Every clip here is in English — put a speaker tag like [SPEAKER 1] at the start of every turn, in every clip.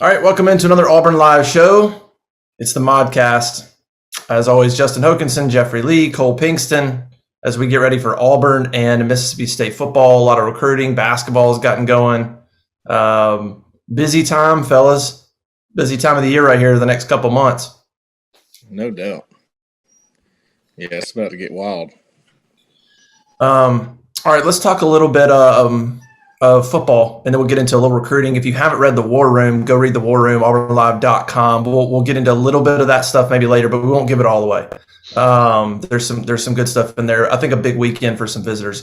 [SPEAKER 1] All right, welcome into another Auburn Live show. It's the Modcast. As always, Justin Hokanson, Jeffrey Lee, Cole Pinkston, as we get ready for Auburn and Mississippi State football. A lot of recruiting, basketball has gotten going. Busy time, fellas. Busy time of the year right here the next couple months.
[SPEAKER 2] No doubt. Yeah, it's about to get wild.
[SPEAKER 1] All right, let's talk a little bit of football, and then we'll get into a little recruiting. If you haven't read The War Room, go read The War Room, auburnlive.com. We'll get into a little bit of that stuff maybe later, but we won't give it all away. There's some good stuff in there. I think a big weekend for some visitors.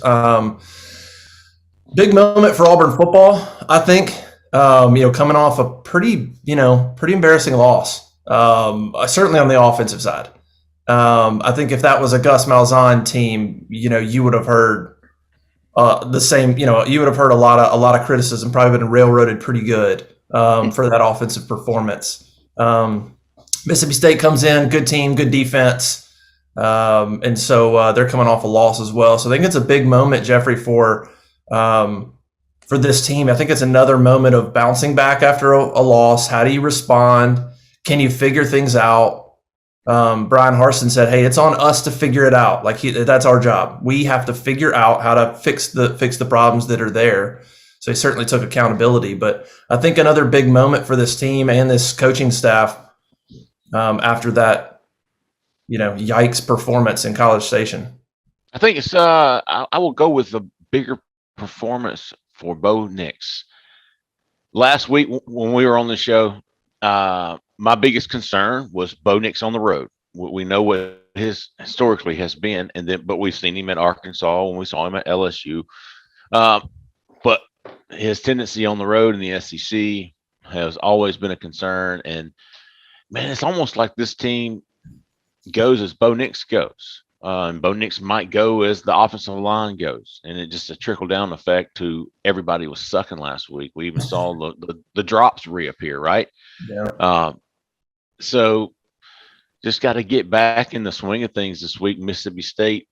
[SPEAKER 1] Big moment for Auburn football, I think. Coming off a pretty embarrassing loss. Certainly on the offensive side. I think if that was a Gus Malzahn team, you would have heard the same. You would have heard a lot of criticism. Probably been railroaded pretty good for that offensive performance. Mississippi State comes in, good team, good defense, and so they're coming off a loss as well. So I think it's a big moment, Jeffrey, for this team. I think it's another moment of bouncing back after a loss. How do you respond? Can you figure things out? Brian Harsin said, "Hey, it's on us to figure it out. That's our job. We have to figure out how to fix the problems that are there." So he certainly took accountability. But I think another big moment for this team and this coaching staff after that, yikes performance in College Station.
[SPEAKER 3] I think it's I will go with the bigger performance for Bo Nix. Last week when we were on the show, my biggest concern was Bo Nix on the road. We know what his historically has been, but we've seen him at Arkansas when we saw him at LSU. But his tendency on the road in the SEC has always been a concern. And man, it's almost like this team goes as Bo Nix goes. And Bo Nix might go as the offensive line goes, and it just a trickle down effect to everybody was sucking last week. We even saw the drops reappear, right?
[SPEAKER 1] Yeah.
[SPEAKER 3] So just got to get back in the swing of things this week. Mississippi State,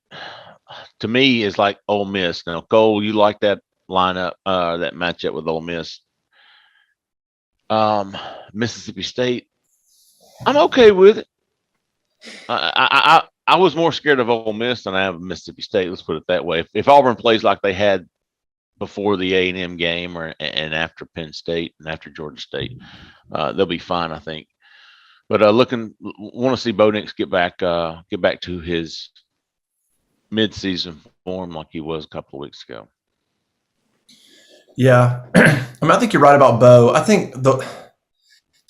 [SPEAKER 3] to me, is like Ole Miss. Now, Cole, you like that lineup, that matchup with Ole Miss. Mississippi State, I'm okay with it. I was more scared of Ole Miss than I am of Mississippi State. Let's put it that way. If Auburn plays like they had before the A&M game and after Penn State and after Georgia State, they'll be fine, I think. But want to see Bo Nix get back to his mid-season form like he was a couple of weeks ago.
[SPEAKER 1] Yeah, I think you're right about Bo. I think the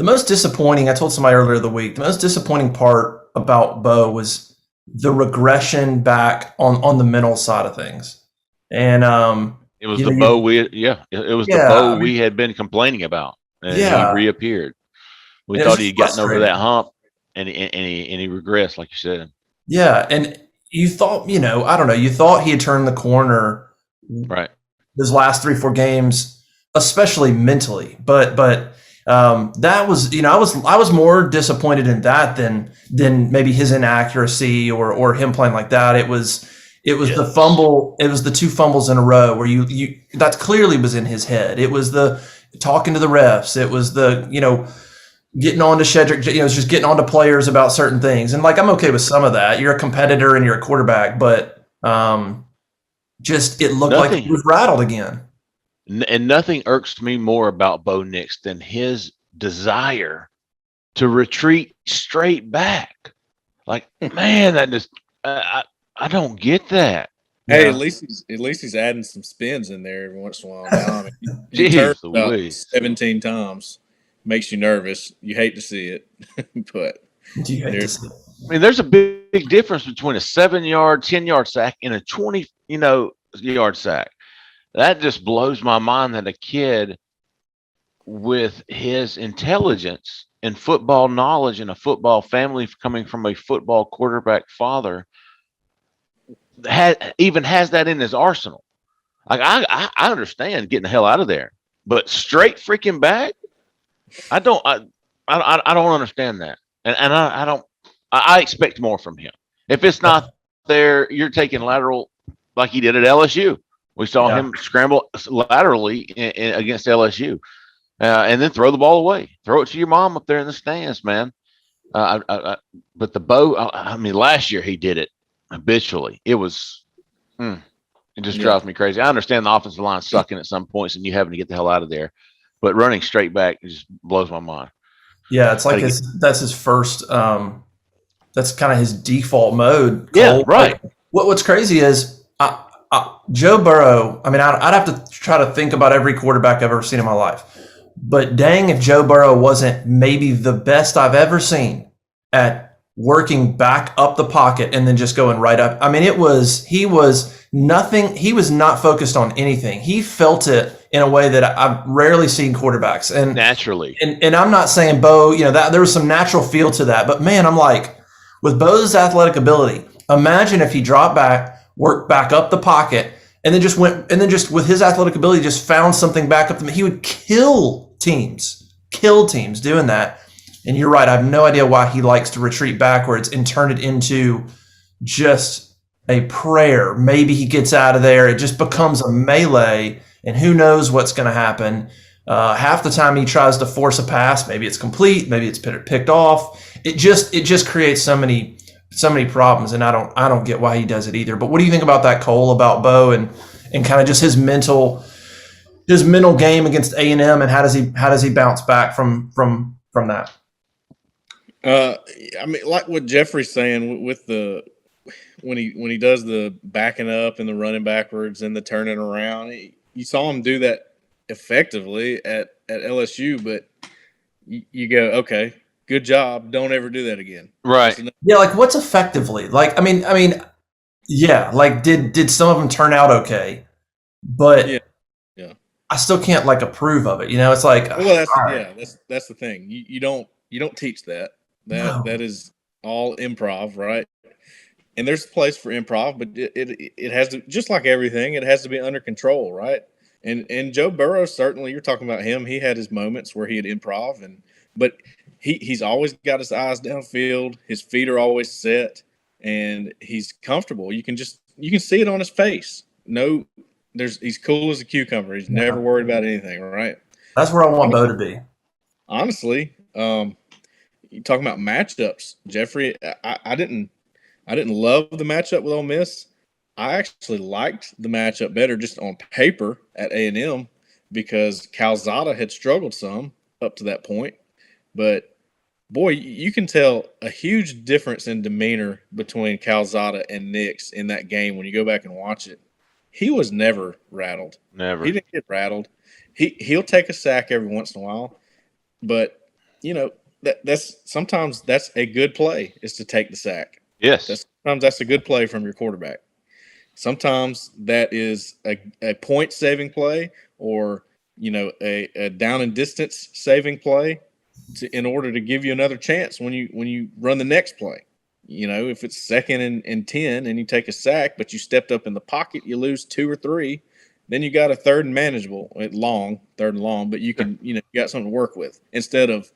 [SPEAKER 1] most disappointing. I told somebody earlier the week, the most disappointing part about Bo was the regression back on the mental side of things, and it was
[SPEAKER 3] the Bo we had been complaining about, and he reappeared. We thought he had gotten over that hump, and he regressed, like you said.
[SPEAKER 1] Yeah, and you thought, I don't know, you thought he had turned the corner,
[SPEAKER 3] right?
[SPEAKER 1] His last 3-4 games, especially mentally, but that was, I was more disappointed in that than maybe his inaccuracy or him playing like that. It was the fumble. It was the 2 fumbles in a row where you that clearly was in his head. It was the talking to the refs. It was the, getting on to Shedrick, it's just getting on to players about certain things. And I'm okay with some of that. You're a competitor and you're a quarterback, but it looked like he was rattled again.
[SPEAKER 3] And nothing irks me more about Bo Nix than his desire to retreat straight back. Man, that just I don't get that.
[SPEAKER 2] Hey, yeah. At least he's adding some spins in there every once in a while. Now, he turned about 17 times. Makes you nervous. You hate to see it, but
[SPEAKER 3] there's a big difference between a 7-yard, 10-yard sack and a 20-yard sack. That just blows my mind that a kid with his intelligence and football knowledge and a football family coming from a football quarterback father has that in his arsenal. I understand getting the hell out of there, but straight freaking back, I don't understand that, and I expect more from him. If it's not there, you're taking lateral like he did at LSU. We saw him scramble laterally against LSU. and then throw the ball away. Throw it to your mom up there in the stands, man. But the Bo, I mean, last year he did it habitually. It was, it just drives me crazy. I understand the offensive line sucking at some points and you having to get the hell out of there, but running straight back just blows my mind.
[SPEAKER 1] Yeah, it's like that's his first. That's kind of his default mode. Cole.
[SPEAKER 3] Yeah, right.
[SPEAKER 1] Like, what's crazy is Joe Burrow. I mean, I'd have to try to think about every quarterback I've ever seen in my life. But dang, if Joe Burrow wasn't maybe the best I've ever seen at working back up the pocket and then just going right up. I mean, he was nothing. He was not focused on anything. He felt it in a way that I've rarely seen quarterbacks. And
[SPEAKER 3] naturally.
[SPEAKER 1] And I'm not saying Bo, that there was some natural feel to that. But man, I'm like, with Bo's athletic ability, imagine if he dropped back, worked back up the pocket, and then just with his athletic ability, just found something back up. He would kill teams doing that. And you're right. I have no idea why he likes to retreat backwards and turn it into just a prayer. Maybe he gets out of there. It just becomes a melee, and who knows what's going to happen. Half the time he tries to force a pass. Maybe it's complete. Maybe it's picked off. It just creates so many problems, and I don't get why he does it either. But what do you think about that, Cole, about Bo and kind of just his mental game against A&M, and how does he bounce back from that?
[SPEAKER 2] I mean, like what Jeffrey's saying with when he does the backing up and the running backwards and the turning around, you saw him do that effectively at LSU, but you go, okay, good job. Don't ever do that again.
[SPEAKER 3] Right.
[SPEAKER 1] Yeah. Like, what's effectively? Like, I mean, yeah. Like, did some of them turn out okay? But
[SPEAKER 2] yeah.
[SPEAKER 1] I still can't like approve of it. It's like,
[SPEAKER 2] well, that's the thing. You don't teach that. That is all improv, right? And there's a place for improv, but it has to, just like everything, it has to be under control, right? And Joe Burrow, certainly, you're talking about him. He had his moments where he had improv, but he's always got his eyes downfield. His feet are always set, and he's comfortable. You can see it on his face. He's cool as a cucumber. He's never worried about anything, right?
[SPEAKER 1] That's where I want Bo to be.
[SPEAKER 2] Honestly, you talking about matchups, Jeffrey. I didn't love the matchup with Ole Miss. I actually liked the matchup better just on paper at A&M because Calzada had struggled some up to that point. But, boy, you can tell a huge difference in demeanor between Calzada and Nix in that game when you go back and watch it. He was never rattled.
[SPEAKER 3] Never.
[SPEAKER 2] He didn't get rattled. He'll take a sack every once in a while. But, sometimes that's a good play is to take the sack.
[SPEAKER 3] Yes.
[SPEAKER 2] Sometimes that's a good play from your quarterback. Sometimes that is a point-saving play or, a down and distance saving play in order to give you another chance when you run the next play. If it's 2nd and 10 and you take a sack, but you stepped up in the pocket, you lose 2 or 3, then you got a 3rd and manageable, 3rd and long, but you can, you got something to work with instead of,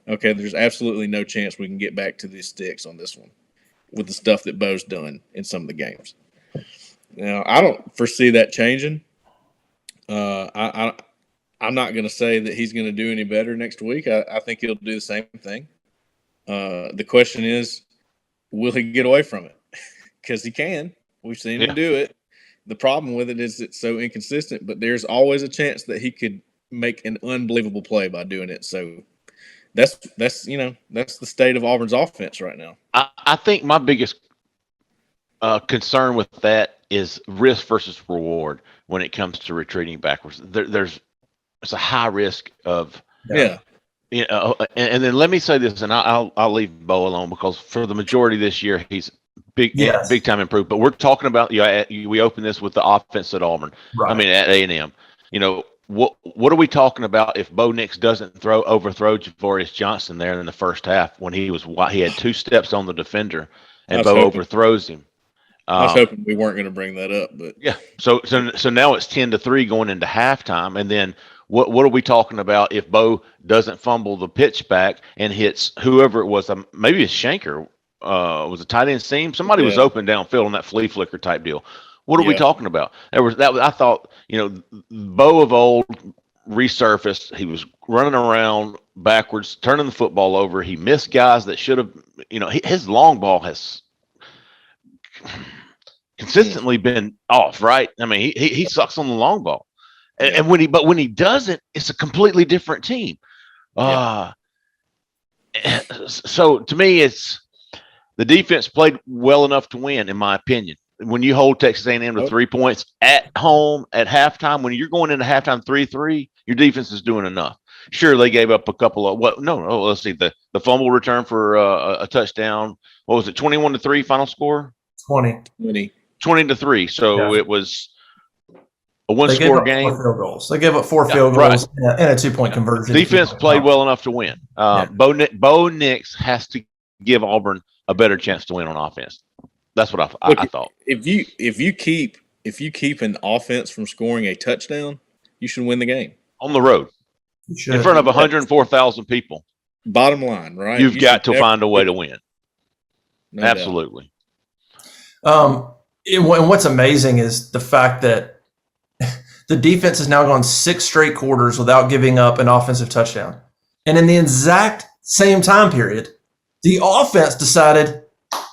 [SPEAKER 2] okay, there's absolutely no chance we can get back to the sticks on this one with the stuff that Bo's done in some of the games. Now, I don't foresee that changing. I'm not going to say that he's going to do any better next week. I think he'll do the same thing. The question is, will he get away from it? Because he can. We've seen him do it. The problem with it is it's so inconsistent, but there's always a chance that he could make an unbelievable play by doing it. So that's the state of Auburn's offense right now.
[SPEAKER 3] I think my biggest concern with that is risk versus reward when it comes to retreating backwards. There's a high risk of and then let me say this, and I'll leave Bo alone because for the majority of this year he's big time improved. But we're talking about we open this with the offense at Auburn. Right. I mean at A&M. What are we talking about if Bo Nix doesn't overthrow Javorius Johnson there in the first half when he had 2 steps on the defender and Bo overthrows him?
[SPEAKER 2] I was hoping we weren't going to bring that up, but
[SPEAKER 3] yeah. So now it's 10-3 going into halftime, and then what are we talking about if Bo doesn't fumble the pitch back and hits whoever it was? Maybe it's Shanker. Was a tight end seam. Somebody was open downfield on that flea flicker type deal. What are we talking about? I thought Bo of old resurfaced. He was running around backwards, turning the football over. He missed guys that should have, his long ball has consistently been off, right? I mean, he sucks on the long ball. And when he doesn't, it's a completely different team. So to me, it's the defense played well enough to win, in my opinion. When you hold Texas A&M to 3 points at home at halftime, when you're going into halftime 3-3, your defense is doing enough. Sure, they gave up a couple of let's see, the fumble return for a touchdown. What was it? 21-3 final score? 20-3. So it was a one-score game.
[SPEAKER 1] 4 field goals. They gave up 4 field goals and a 2-point conversion.
[SPEAKER 3] Defense played well enough to win. Bo Nix has to give Auburn a better chance to win on offense. That's what I thought.
[SPEAKER 2] If you keep an offense from scoring a touchdown, you should win the game
[SPEAKER 3] on the road in front of 104,000 people.
[SPEAKER 2] Bottom line, right?
[SPEAKER 3] You've got to find a way to win. No Absolutely.
[SPEAKER 1] And what's amazing is the fact that the defense has now gone 6 straight quarters without giving up an offensive touchdown, and in the exact same time period, the offense decided,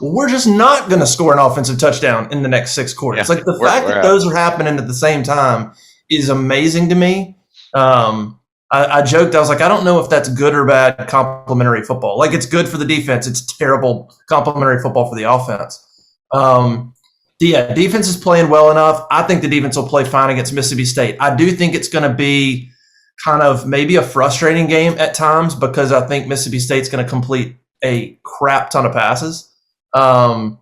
[SPEAKER 1] well, we're just not going to score an offensive touchdown in the next 6 quarters. Like the fact that those are happening at the same time is amazing to me. I joked, I was like, I don't know if that's good or bad complementary football. Like, it's good for the defense. It's terrible complementary football for the offense. Defense is playing well enough. I think the defense will play fine against Mississippi State. I do think it's going to be kind of maybe a frustrating game at times because I think Mississippi State's going to complete a crap ton of passes. But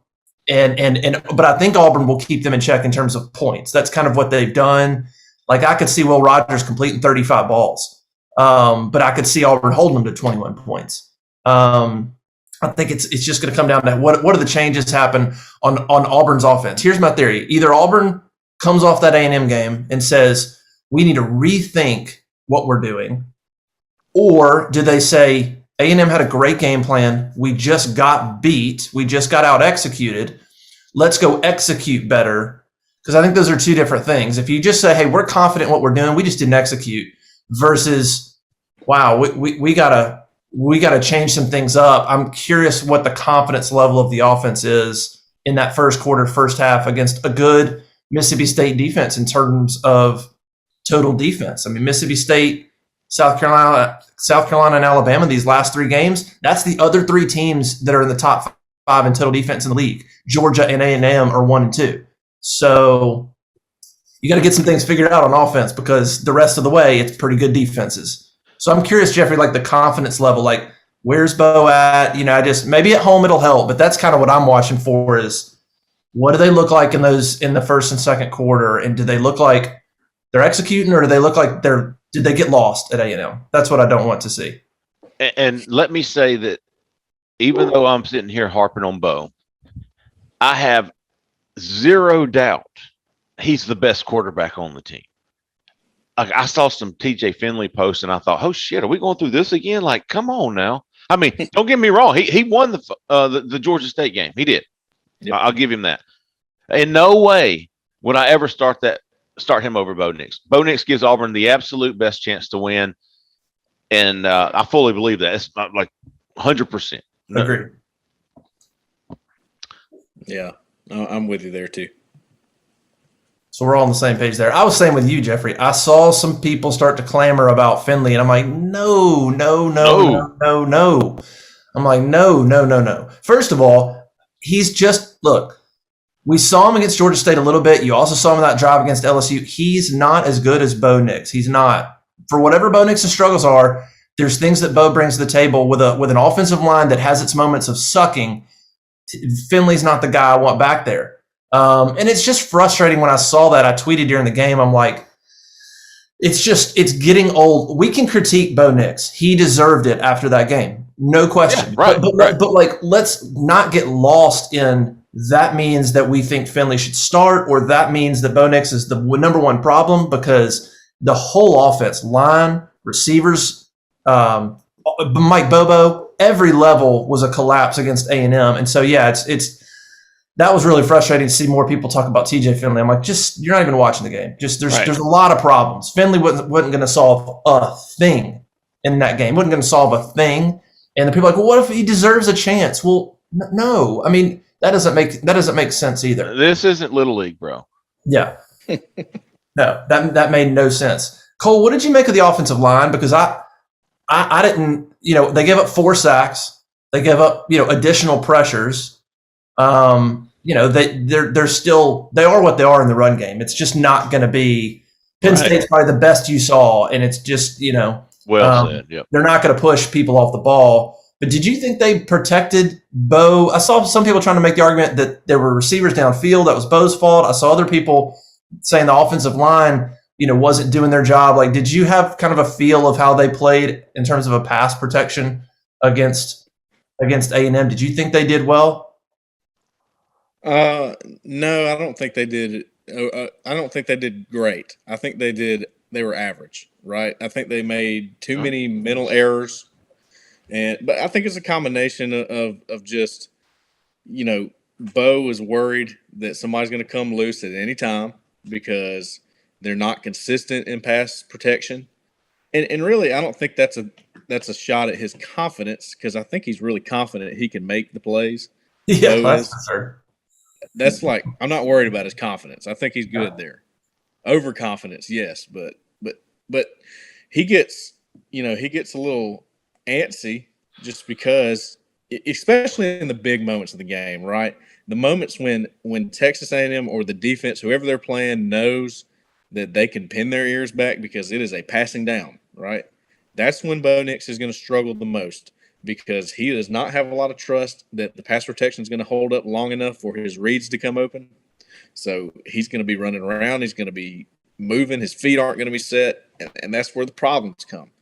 [SPEAKER 1] I think Auburn will keep them in check in terms of points. That's kind of what they've done. Like, I could see Will Rogers completing 35 balls, but I could see Auburn holding them to 21 points. I think it's just going to come down to what are the changes happen on Auburn's offense. Here's my theory. Either Auburn comes off that A&M game and says, we need to rethink what we're doing, or do they say, A&M had a great game plan. We just got beat. We just got out-executed. Let's go execute better. Because I think those are 2 different things. If you just say, hey, we're confident in what we're doing, we just didn't execute, versus, wow, we gotta change some things up. I'm curious what the confidence level of the offense is in that first quarter, first half against a good Mississippi State defense in terms of total defense. I mean, Mississippi State, South Carolina, and Alabama, these last 3 games, that's the other 3 teams that are in the top 5 in total defense in the league. Georgia and A&M are 1 and 2. So you got to get some things figured out on offense because the rest of the way, it's pretty good defenses. So I'm curious, Jeffrey, like the confidence level, like where's Bo at? Maybe at home it'll help, but that's kind of what I'm watching for is what do they look like in the first and second quarter? And do they look like they're executing or do they look like did they get lost at A&M? That's what I don't want to see.
[SPEAKER 3] And let me say that even though I'm sitting here harping on Bo, I have zero doubt he's the best quarterback on the team. I saw some TJ Finley posts and I thought, oh shit, are we going through this again? Like, come on now. I mean, don't get me wrong. He won the Georgia State game. He did. Yep. I'll give him that. In no way would I ever start him over Bo Nix. Bo Nix gives Auburn the absolute best chance to win. And I fully believe that. It's not like 100%. No.
[SPEAKER 1] Agreed.
[SPEAKER 2] Yeah. I'm with you there too.
[SPEAKER 1] So we're all on the same page there. I was saying with you, Jeffrey, I saw some people start to clamor about Finley, and I'm like, no. I'm like, no. First of all, we saw him against Georgia State a little bit. You also saw him in that drive against LSU. He's not as good as Bo Nix. He's not. For whatever Bo Nix's struggles are, there's things that Bo brings to the table with an offensive line that has its moments of sucking. Finley's not the guy I want back there. And it's just frustrating when I saw that. I tweeted during the game, I'm like, it's getting old. We can critique Bo Nix. He deserved it after that game. No question.
[SPEAKER 3] Yeah, right,
[SPEAKER 1] but like, let's not get lost in that means that we think Finley should start, or that means that Bo Nix is the number one problem, because the whole offense, line, receivers, Mike Bobo, every level was a collapse against A&M. And so, yeah, it's that was really frustrating to see more people talk about TJ Finley. I'm like, you're not even watching the game. There's a lot of problems. Finley wasn't going to solve a thing in that game. Wasn't going to solve a thing. And the people are like, well, what if he deserves a chance? Well, no. I mean, that doesn't make sense either.
[SPEAKER 3] This isn't Little League, bro.
[SPEAKER 1] Yeah. No, that made no sense. Cole, what did you make of the offensive line? Because I didn't, they gave up 4 sacks. They gave up, additional pressures. They are what they are in the run game. It's just not going to be. Penn State's probably the best you saw, and it's just,
[SPEAKER 3] well said. Yep.
[SPEAKER 1] They're not going to push people off the ball. But did you think they protected Bo? I saw some people trying to make the argument that there were receivers downfield. That was Bo's fault. I saw other people saying the offensive line, wasn't doing their job. Like, did you have kind of a feel of how they played in terms of a pass protection against A&M? Did you think they did well?
[SPEAKER 2] No, I don't think they did. I don't think they did great. I think they were average, right? I think they made too many mental errors. But I think it's a combination of just, Bo is worried that somebody's going to come loose at any time because they're not consistent in pass protection. And really, I don't think that's a shot at his confidence, because I think he's really confident he can make the plays.
[SPEAKER 1] Yeah, that's sure.
[SPEAKER 2] That's like, I'm not worried about his confidence. I think he's good there. Overconfidence, yes, but he gets a little antsy just because, especially in the big moments of the game, right? The moments when Texas A&M or the defense, whoever they're playing, knows that they can pin their ears back because it is a passing down, right? That's when Bo Nix is going to struggle the most, because he does not have a lot of trust that the pass protection is going to hold up long enough for his reads to come open. So he's going to be running around. He's going to be moving. His feet aren't going to be set, and that's where the problems come.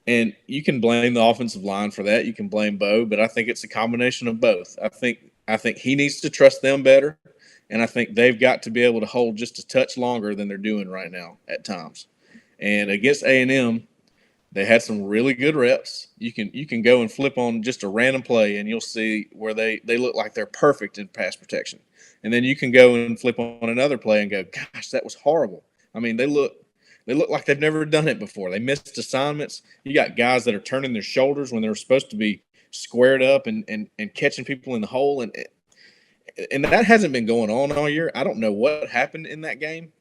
[SPEAKER 2] And you can blame the offensive line for that. You can blame Bo, but I think it's a combination of both. I think he needs to trust them better, and I think they've got to be able to hold just a touch longer than they're doing right now at times. And against A&M, they had some really good reps. You can go and flip on just a random play, and you'll see where they look like they're perfect in pass protection. And then you can go and flip on another play and go, gosh, that was horrible. I mean, they look like they've never done it before. They missed assignments. You got guys that are turning their shoulders when they're supposed to be squared up and catching people in the hole. And that hasn't been going on all year. I don't know what happened in that game.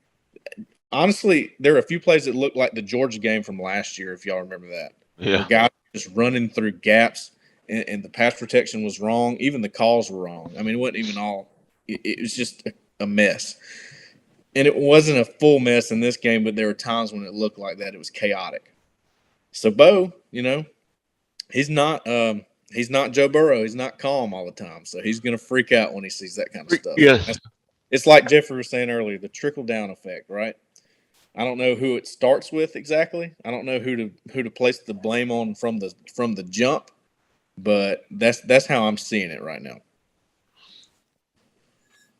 [SPEAKER 2] Honestly, there are a few plays that look like the Georgia game from last year, if y'all remember that.
[SPEAKER 3] Yeah.
[SPEAKER 2] The guys just running through gaps, and the pass protection was wrong. Even the calls were wrong. I mean, it wasn't even all – it was just a mess. And it wasn't a full mess in this game, but there were times when it looked like that. It was chaotic. So Bo, he's not Joe Burrow. He's not calm all the time. So he's going to freak out when he sees that kind of stuff.
[SPEAKER 3] Yes.
[SPEAKER 2] It's like Jeffrey was saying earlier, the trickle-down effect, right? I don't know who it starts with exactly. I don't know who to place the blame on from the jump, but that's how I'm seeing it right now.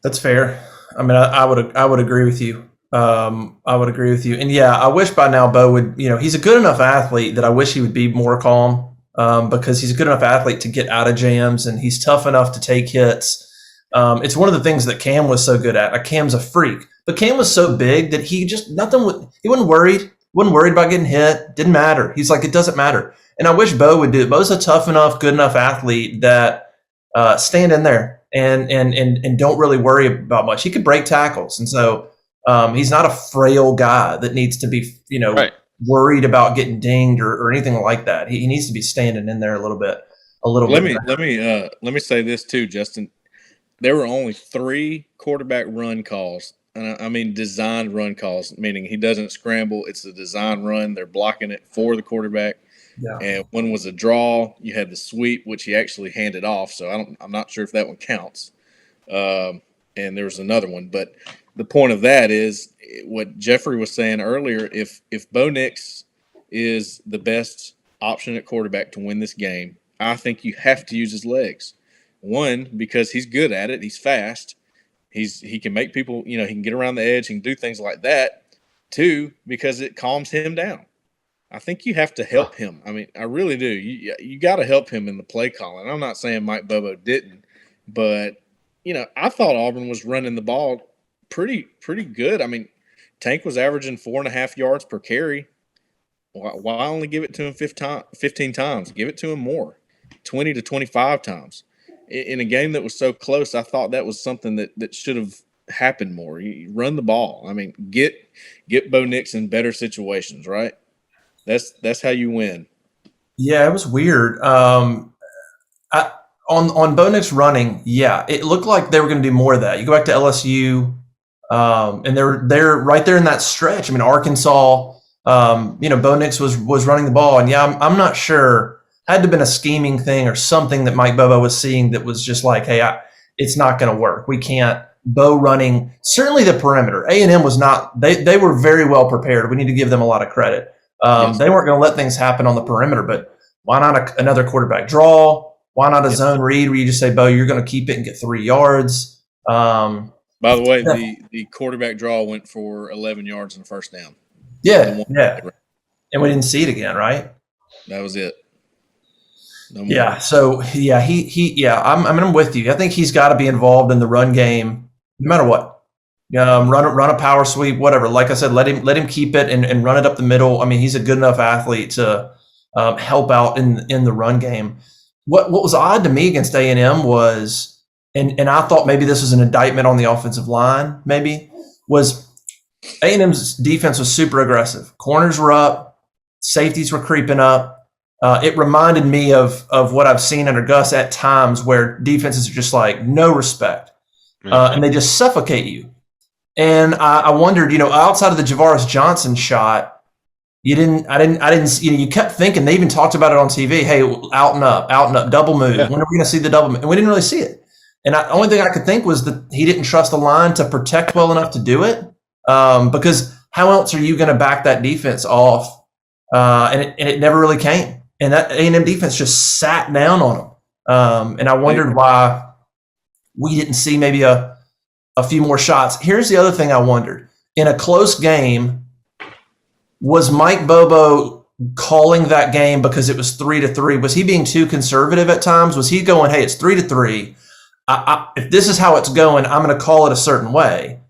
[SPEAKER 1] That's fair. I mean, I would agree with you. I would agree with you. And yeah, I wish by now Bo would, he's a good enough athlete that I wish he would be more calm, because he's a good enough athlete to get out of jams, and he's tough enough to take hits. It's one of the things that Cam was so good at. Like, Cam's a freak, but Cam was so big that he wasn't worried. Wasn't worried about getting hit. Didn't matter. He's like, it doesn't matter. And I wish Bo would do it. Bo's a tough enough, good enough athlete that stand in there and don't really worry about much. He could break tackles, and so he's not a frail guy that needs to be
[SPEAKER 3] right.
[SPEAKER 1] worried about getting dinged or anything like that. He needs to be standing in there a little bit.
[SPEAKER 2] Let me say this too, Justin. There were only 3 quarterback run calls, and I mean designed run calls, meaning he doesn't scramble. It's a design run. They're blocking it for the quarterback. Yeah. And one was a draw. You had the sweep, which he actually handed off. So I'm not sure if that one counts. And there was another one, but the point of that is what Jeffrey was saying earlier. If Bo Nix is the best option at quarterback to win this game, I think you have to use his legs. One, because he's good at it. He's fast. He can make people, he can get around the edge. He can do things like that. 2, because it calms him down. I think you have to help him. I mean, I really do. You got to help him in the play calling. I'm not saying Mike Bobo didn't, but I thought Auburn was running the ball pretty good. I mean, Tank was averaging 4.5 yards per carry. Why only give it to him 15 times? Give it to him more, 20 to 25 times. In a game that was so close, I thought that was something that should have happened more. You run the ball. I mean, get Bo Nix in better situations, right? That's how you win.
[SPEAKER 1] Yeah, it was weird. On Bo Nix running, yeah, it looked like they were going to do more of that. You go back to LSU, and they're right there in that stretch. I mean, Arkansas. Bo Nix was running the ball, and yeah, I'm not sure. Had to have been a scheming thing or something that Mike Bobo was seeing that was just like, hey, it's not going to work. We can't. Bo running, certainly the perimeter. A&M was not. They were very well prepared. We need to give them a lot of credit.
[SPEAKER 2] Yes.
[SPEAKER 1] They weren't going to let things happen on the perimeter, but why not another quarterback draw? Why not a zone read where you just say, Bo, you're going to keep it and get 3 yards?
[SPEAKER 2] By the way, the quarterback draw went for 11 yards and first down.
[SPEAKER 1] Yeah. And we didn't see it again, right?
[SPEAKER 2] That was it. No more.
[SPEAKER 1] Yeah. So I'm with you. I think he's got to be involved in the run game, no matter what. Run a power sweep, whatever. Like I said, let him keep it and run it up the middle. I mean, he's a good enough athlete to help out in the run game. What was odd to me against A&M was, and I thought maybe this was an indictment on the offensive line, maybe, was A&M's defense was super aggressive. Corners were up, safeties were creeping up. It reminded me of what I've seen under Gus at times where defenses are just like no respect, and they just suffocate you. And I wondered, outside of the Javaris Johnson shot, you kept thinking, they even talked about it on TV. Hey, out and up, double move.
[SPEAKER 3] Yeah.
[SPEAKER 1] When are we going to see the double move? And we didn't really see it. And the only thing I could think was that he didn't trust the line to protect well enough to do it. Because how else are you going to back that defense off? And it never really came. And that A&M defense just sat down on them. And I wondered why we didn't see maybe a few more shots. Here's the other thing I wondered. In a close game, was Mike Bobo calling that game because it was 3-3? Was he being too conservative at times? Was he going, hey, it's 3-3. If this is how it's going, I'm going to call it a certain way.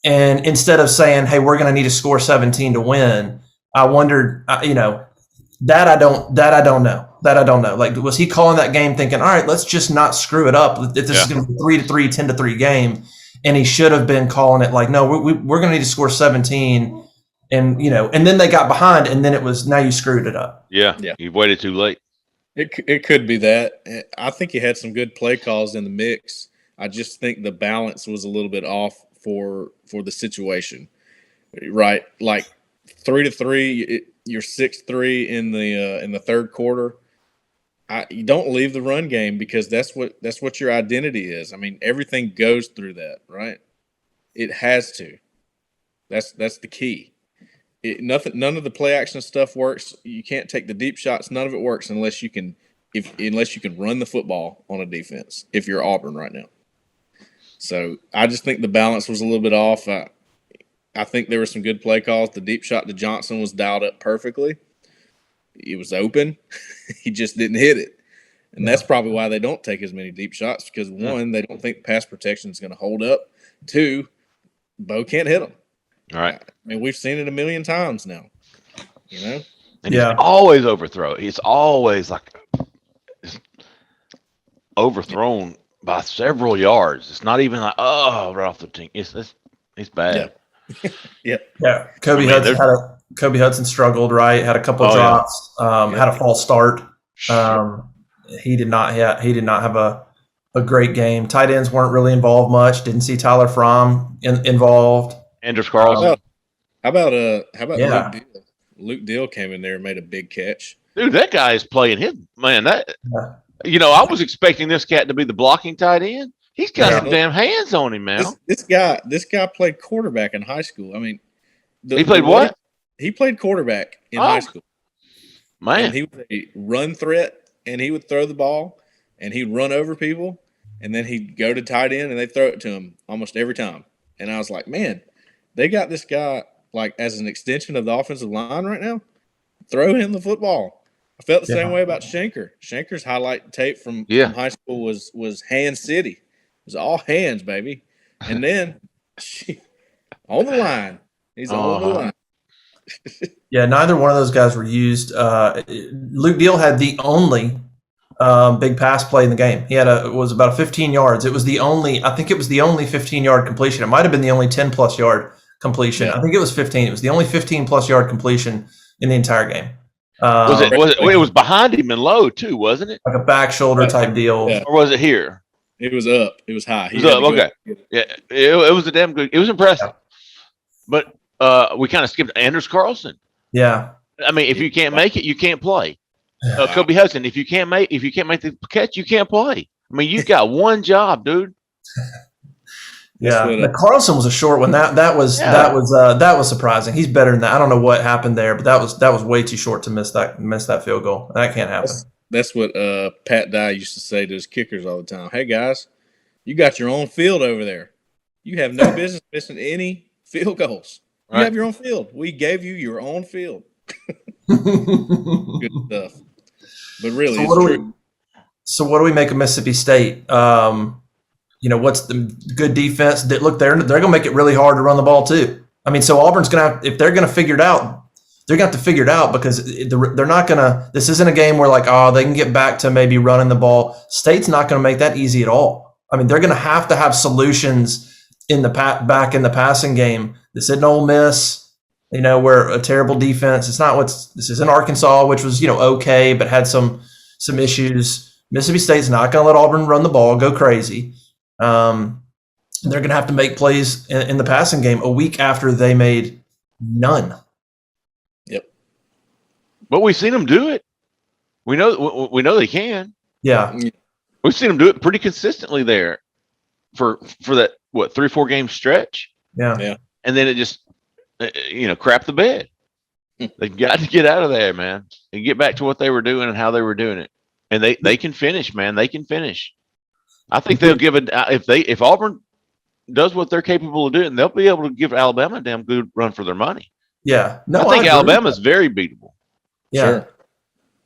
[SPEAKER 1] And instead of saying, hey, we're going to need to score 17 to win, I wondered, that I don't know. Like, was he calling that game thinking, all right, let's just not screw it up. This is going to be 3-3, 10-3 game. And he should have been calling it like, no, we're going to need to score 17. And, and then they got behind, and then it was, now you screwed it up.
[SPEAKER 3] Yeah. You waited too late.
[SPEAKER 2] It could be that. I think you had some good play calls in the mix. I just think the balance was a little bit off for the situation, right? Like 3-3, you're 6-3 in the third quarter. You don't leave the run game because that's what your identity is. I mean, everything goes through that, right? It has to. That's the key. None of the play action stuff works. You can't take the deep shots. None of it works unless you can run the football on a defense. If you're Auburn right now, so I just think the balance was a little bit off. I think there were some good play calls. The deep shot to Johnson was dialed up perfectly. It was open. He just didn't hit it, and that's probably why they don't take as many deep shots because one, they don't think pass protection is going to hold up. Two, Bo can't hit them.
[SPEAKER 3] All right.
[SPEAKER 2] I mean, we've seen it a million times now, And
[SPEAKER 3] he's always overthrow. It's always like overthrown by several yards. It's not even like, right off the team. It's bad.
[SPEAKER 2] Yeah.
[SPEAKER 1] Kobe Hudson struggled, right? Had a couple of drops, had a false start. He did not have a great game. Tight ends weren't really involved much. Didn't see Tyler Fromm involved.
[SPEAKER 3] Andrews Carlson.
[SPEAKER 2] How about Luke Deal? Luke Deal came in there and made a big catch.
[SPEAKER 3] Dude, that guy is playing his man. I was expecting this cat to be the blocking tight end. He's got some damn hands on him, man.
[SPEAKER 2] This guy played quarterback in high school. I mean,
[SPEAKER 3] he played what?
[SPEAKER 2] He played quarterback in high school.
[SPEAKER 3] Man,
[SPEAKER 2] and he was a run threat, and he would throw the ball, and he'd run over people, and then he'd go to tight end, and they'd throw it to him almost every time. And I was like, man, they got this guy like as an extension of the offensive line right now. Throw him the football. I felt the same way about Schenker. Schenker's highlight tape from high school was Hand City. was all hands, baby. And then on the line. He's on the line.
[SPEAKER 1] Yeah, neither one of those guys were used. Luke Deal had the only big pass play in the game. He had was about 15 yards. It was the only 15-yard completion. It might have been the only 10-plus yard completion.
[SPEAKER 2] Yeah.
[SPEAKER 1] I think it was 15. It was the only 15-plus yard completion in the entire game.
[SPEAKER 3] It was behind him and low too, wasn't it?
[SPEAKER 1] Like a back shoulder type deal.
[SPEAKER 2] Yeah.
[SPEAKER 3] Or was it here?
[SPEAKER 2] It was up. It was high.
[SPEAKER 3] It was up. Okay. Yeah, it was a damn good. It was impressive. Yeah. But we kind of skipped Anders Carlson.
[SPEAKER 1] Yeah.
[SPEAKER 3] I mean, if you can't make it, you can't play. Kobe Hudson, if you can't make the catch, you can't play. I mean, you got one job, dude.
[SPEAKER 1] Yeah, but Carlson was a short one. That was surprising. He's better than that. I don't know what happened there, but that was way too short to miss that field goal. That can't happen.
[SPEAKER 2] That's what Pat Dye used to say to his kickers all the time. Hey guys, you got your own field over there. You have no business missing any field goals. You have your own field. We gave you your own field. Good stuff. But really, it's true.
[SPEAKER 1] So what do we make of Mississippi State? What's the good defense? Look, they're going to make it really hard to run the ball too. I mean, so Auburn's going to have, if they're going to figure it out, they're going to have to figure it out because they're not going to. This isn't a game where they can get back to maybe running the ball. State's not going to make that easy at all. I mean, they're going to have solutions in the back in the passing game. This isn't Ole Miss. We're a terrible defense. This isn't Arkansas, which was, okay, but had some issues. Mississippi State's not going to let Auburn run the ball, go crazy. They're going to have to make plays in the passing game a week after they made none.
[SPEAKER 2] Yep.
[SPEAKER 3] But we've seen them do it. We know they can.
[SPEAKER 1] Yeah.
[SPEAKER 3] We've seen them do it pretty consistently there for that, 3-4 game stretch.
[SPEAKER 1] Yeah.
[SPEAKER 2] Yeah.
[SPEAKER 3] And then it just, crap the bed. They've got to get out of there, man, and get back to what they were doing and how they were doing it. And they can finish, man. They can finish. I think they'll give it if Auburn does what they're capable of doing, they'll be able to give Alabama a damn good run for their money.
[SPEAKER 1] Yeah. No,
[SPEAKER 3] I think Alabama's very beatable.
[SPEAKER 1] Yeah.
[SPEAKER 2] Sure.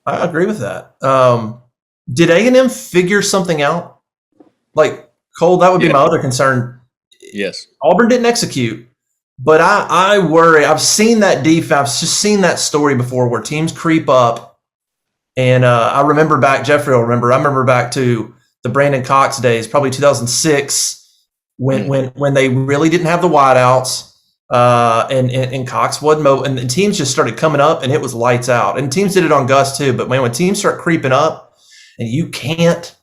[SPEAKER 1] I agree with that. Did A&M figure something out? Like, Cole, that would be my other concern.
[SPEAKER 2] Yes.
[SPEAKER 1] Auburn didn't execute, but I worry. I've seen that defense. I've just seen that story before where teams creep up. And I remember back to the Brandon Cox days, probably 2006, when they really didn't have the wideouts, and Cox wasn't mobile, and teams just started coming up, and it was lights out. And teams did it on Gus too. But when teams start creeping up, and you can't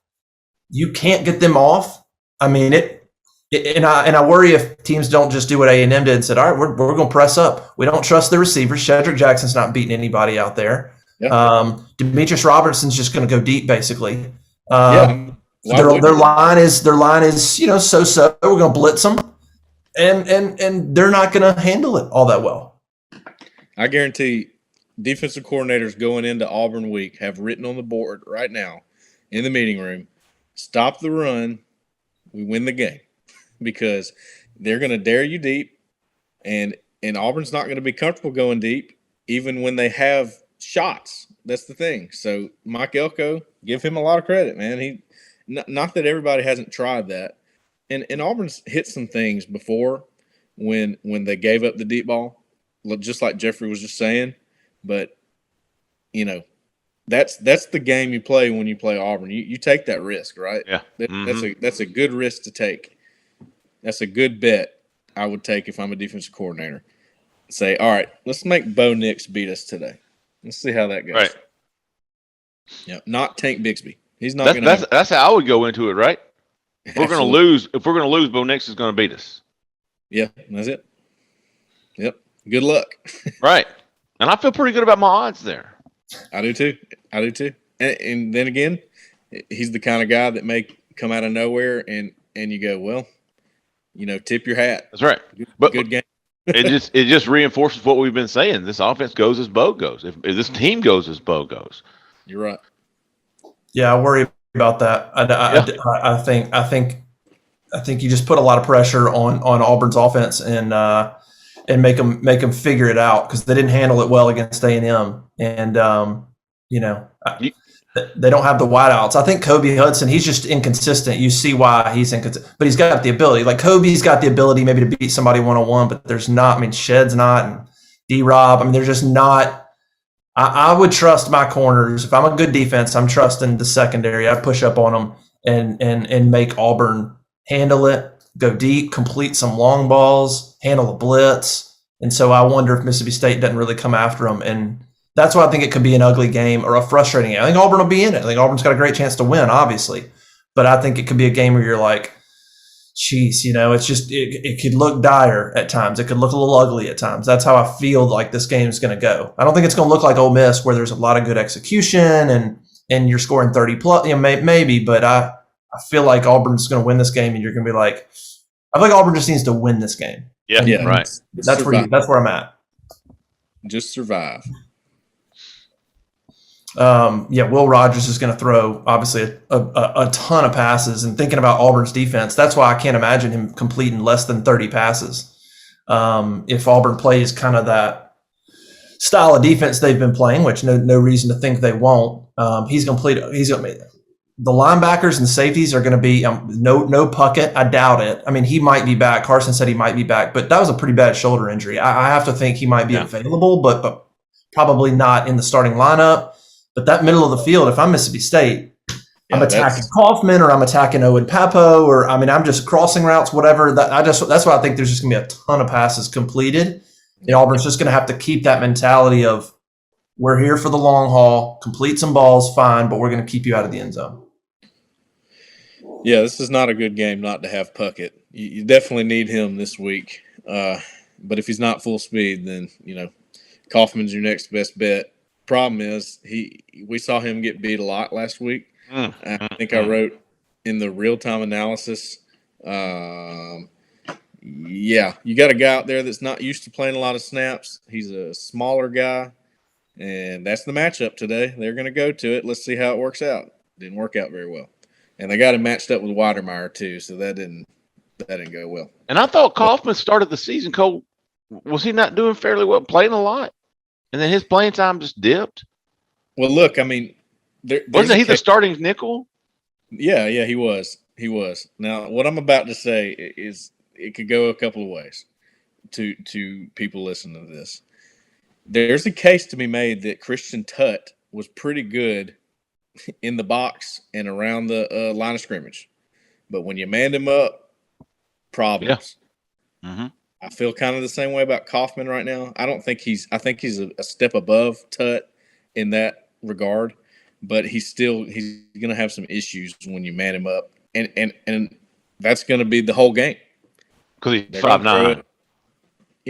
[SPEAKER 1] get them off. I mean and I worry if teams don't just do what A&M did and said, all right, we're going to press up. We don't trust the receivers. Shedrick Jackson's not beating anybody out there. Yeah. Demetrius Robertson's just going to go deep, basically. Their line is so. We're going to blitz them, and they're not going to handle it all that well.
[SPEAKER 2] I guarantee defensive coordinators going into Auburn week have written on the board right now in the meeting room, stop the run, we win the game, because they're going to dare you deep, and Auburn's not going to be comfortable going deep even when they have shots. That's the thing. So Mike Elko, give him a lot of credit, man. He not that everybody hasn't tried that, and Auburn's hit some things before when they gave up the deep ball, just like Jeffrey was just saying. But that's the game you play when you play Auburn. You take that risk, right?
[SPEAKER 3] Yeah.
[SPEAKER 2] That's a good risk to take. That's a good bet I would take if I'm a defensive coordinator. Say, all right, let's make Bo Nix beat us today. Let's see how that goes.
[SPEAKER 3] Right.
[SPEAKER 2] Yeah, not Tank Bixby. He's not going to.
[SPEAKER 3] That's how I would go into it, right? If we're going to lose, Bo Nix is going to beat us.
[SPEAKER 2] Yeah, that's it. Yep. Good luck.
[SPEAKER 3] Right. And I feel pretty good about my odds there.
[SPEAKER 2] I do too. And then again, he's the kind of guy that may come out of nowhere and you go, well, tip your hat.
[SPEAKER 3] That's right.
[SPEAKER 2] Good game.
[SPEAKER 3] it just reinforces what we've been saying. This offense goes as Bo goes. If this team goes as Bo goes.
[SPEAKER 2] You're right.
[SPEAKER 1] Yeah, I worry about that. I think you just put a lot of pressure on Auburn's offense and make them figure it out because they didn't handle it well against A&M. And They don't have the wideouts. I think Kobe Hudson, he's just inconsistent. You see why he's inconsistent, but he's got the ability. Like Kobe's got the ability maybe to beat somebody 1-on-1, but there's not. I mean, Shed's not, and D-Rob. I mean, they're just not. I would trust my corners. If I'm a good defense, I'm trusting the secondary. I push up on them and make Auburn handle it, go deep, complete some long balls, handle a blitz. And so I wonder if Mississippi State doesn't really come after them. And that's why I think it could be an ugly game or a frustrating game. I think Auburn will be in it. I think Auburn's got a great chance to win, obviously. But I think it could be a game where you're like, geez, it's just it could look dire at times. It could look a little ugly at times. That's how I feel like this game is going to go. I don't think it's going to look like Ole Miss where there's a lot of good execution and you're scoring 30 plus, maybe. But I feel like Auburn's going to win this game, and you're going to be like, I feel like Auburn just needs to win this game.
[SPEAKER 3] Yeah, right.
[SPEAKER 1] That's where I'm at.
[SPEAKER 2] Just survive.
[SPEAKER 1] Will Rogers is going to throw obviously a ton of passes, and thinking about Auburn's defense, that's why I can't imagine him completing less than 30 passes. If Auburn plays kind of that style of defense they've been playing, which no reason to think they won't, he's going to the linebackers and safeties are going to be no Puckett. I doubt it. I mean, he might be back. Carson said he might be back, but that was a pretty bad shoulder injury. I have to think he might be available, but probably not in the starting lineup. But that middle of the field, if I'm Mississippi State, I'm attacking Kaufman, or I'm attacking Owen Papo, or I'm just crossing routes, whatever. That's why I think there's just going to be a ton of passes completed. And Auburn's just going to have to keep that mentality of, we're here for the long haul, complete some balls, fine, but we're going to keep you out of the end zone.
[SPEAKER 2] Yeah, this is not a good game not to have Puckett. You definitely need him this week. But if he's not full speed, then, Kaufman's your next best bet. Problem is, we saw him get beat a lot last week. I think I wrote in the real-time analysis, you got a guy out there that's not used to playing a lot of snaps. He's a smaller guy, and that's the matchup today. They're going to go to it. Let's see how it works out. Didn't work out very well. And they got him matched up with Weidermeyer too, so that didn't go well.
[SPEAKER 3] And I thought Kaufman started the season, Cole. Was he not doing fairly well, playing a lot? And then his playing time just dipped?
[SPEAKER 2] Well, look, I mean,
[SPEAKER 3] wasn't he the starting nickel?
[SPEAKER 2] Yeah, he was. He was. Now, what I'm about to say is it could go a couple of ways to people listening to this. There's a case to be made that Christian Tutt was pretty good in the box and around the line of scrimmage. But when you manned him up, problems.
[SPEAKER 3] Yeah. Mm-hmm.
[SPEAKER 2] I feel kind of the same way about Kaufman right now. I think he's a step above Tutt in that regard, but he's going to have some issues when you man him up. And that's going to be the whole game.
[SPEAKER 3] Because he's 5'9".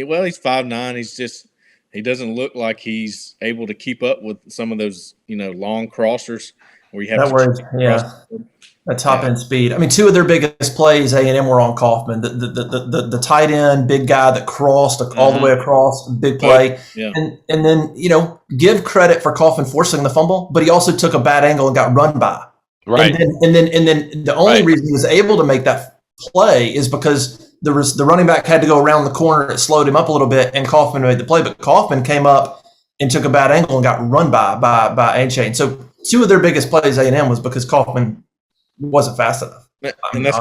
[SPEAKER 2] Well, he's 5'9". He doesn't look like he's able to keep up with some of those, long crossers where you have
[SPEAKER 1] that top end speed. I mean, two of their biggest plays, A&M, were on Kaufman. The tight end, big guy that crossed all the way across, big play.
[SPEAKER 2] Yeah.
[SPEAKER 1] And then, give credit for Kaufman forcing the fumble, but he also took a bad angle and got run by.
[SPEAKER 3] Right.
[SPEAKER 1] And then the only reason he was able to make that play is because the running back had to go around the corner. It slowed him up a little bit, and Kaufman made the play. But Kaufman came up and took a bad angle and got run by A-Chain. So two of their biggest plays, A&M, was because Kaufman wasn't fast enough.
[SPEAKER 2] And that's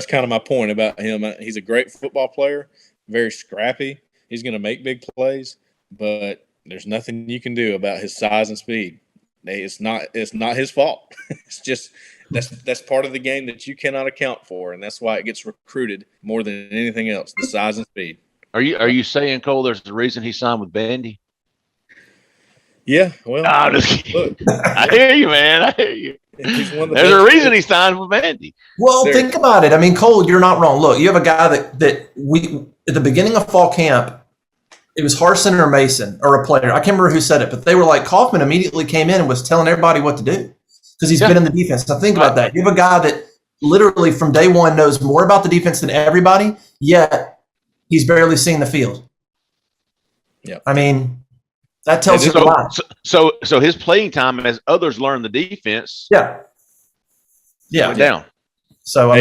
[SPEAKER 2] kind of my point about him. He's a great football player, very scrappy. He's going to make big plays, but there's nothing you can do about his size and speed. It's not his fault. It's just that's part of the game that you cannot account for, and that's why it gets recruited more than anything else, the size and speed.
[SPEAKER 3] Are you saying, Cole, there's a reason he signed with Bandy?
[SPEAKER 2] Yeah, well,
[SPEAKER 3] look, I hear you, man. I hear you.
[SPEAKER 2] There's
[SPEAKER 3] a reason he signed with Bandy.
[SPEAKER 1] Well, think about it. I mean, Cole, you're not wrong. Look, you have a guy that we at the beginning of fall camp, it was Harsin or Mason or a player. I can't remember who said it, but they were like, Kaufman immediately came in and was telling everybody what to do because he's been in the defense. So think about that. You have a guy that literally from day one knows more about the defense than everybody, yet he's barely seen the field.
[SPEAKER 2] Yeah.
[SPEAKER 1] I mean, that tells you a lot.
[SPEAKER 3] So his playing time as others learn the defense.
[SPEAKER 1] Yeah.
[SPEAKER 3] Went down.
[SPEAKER 1] So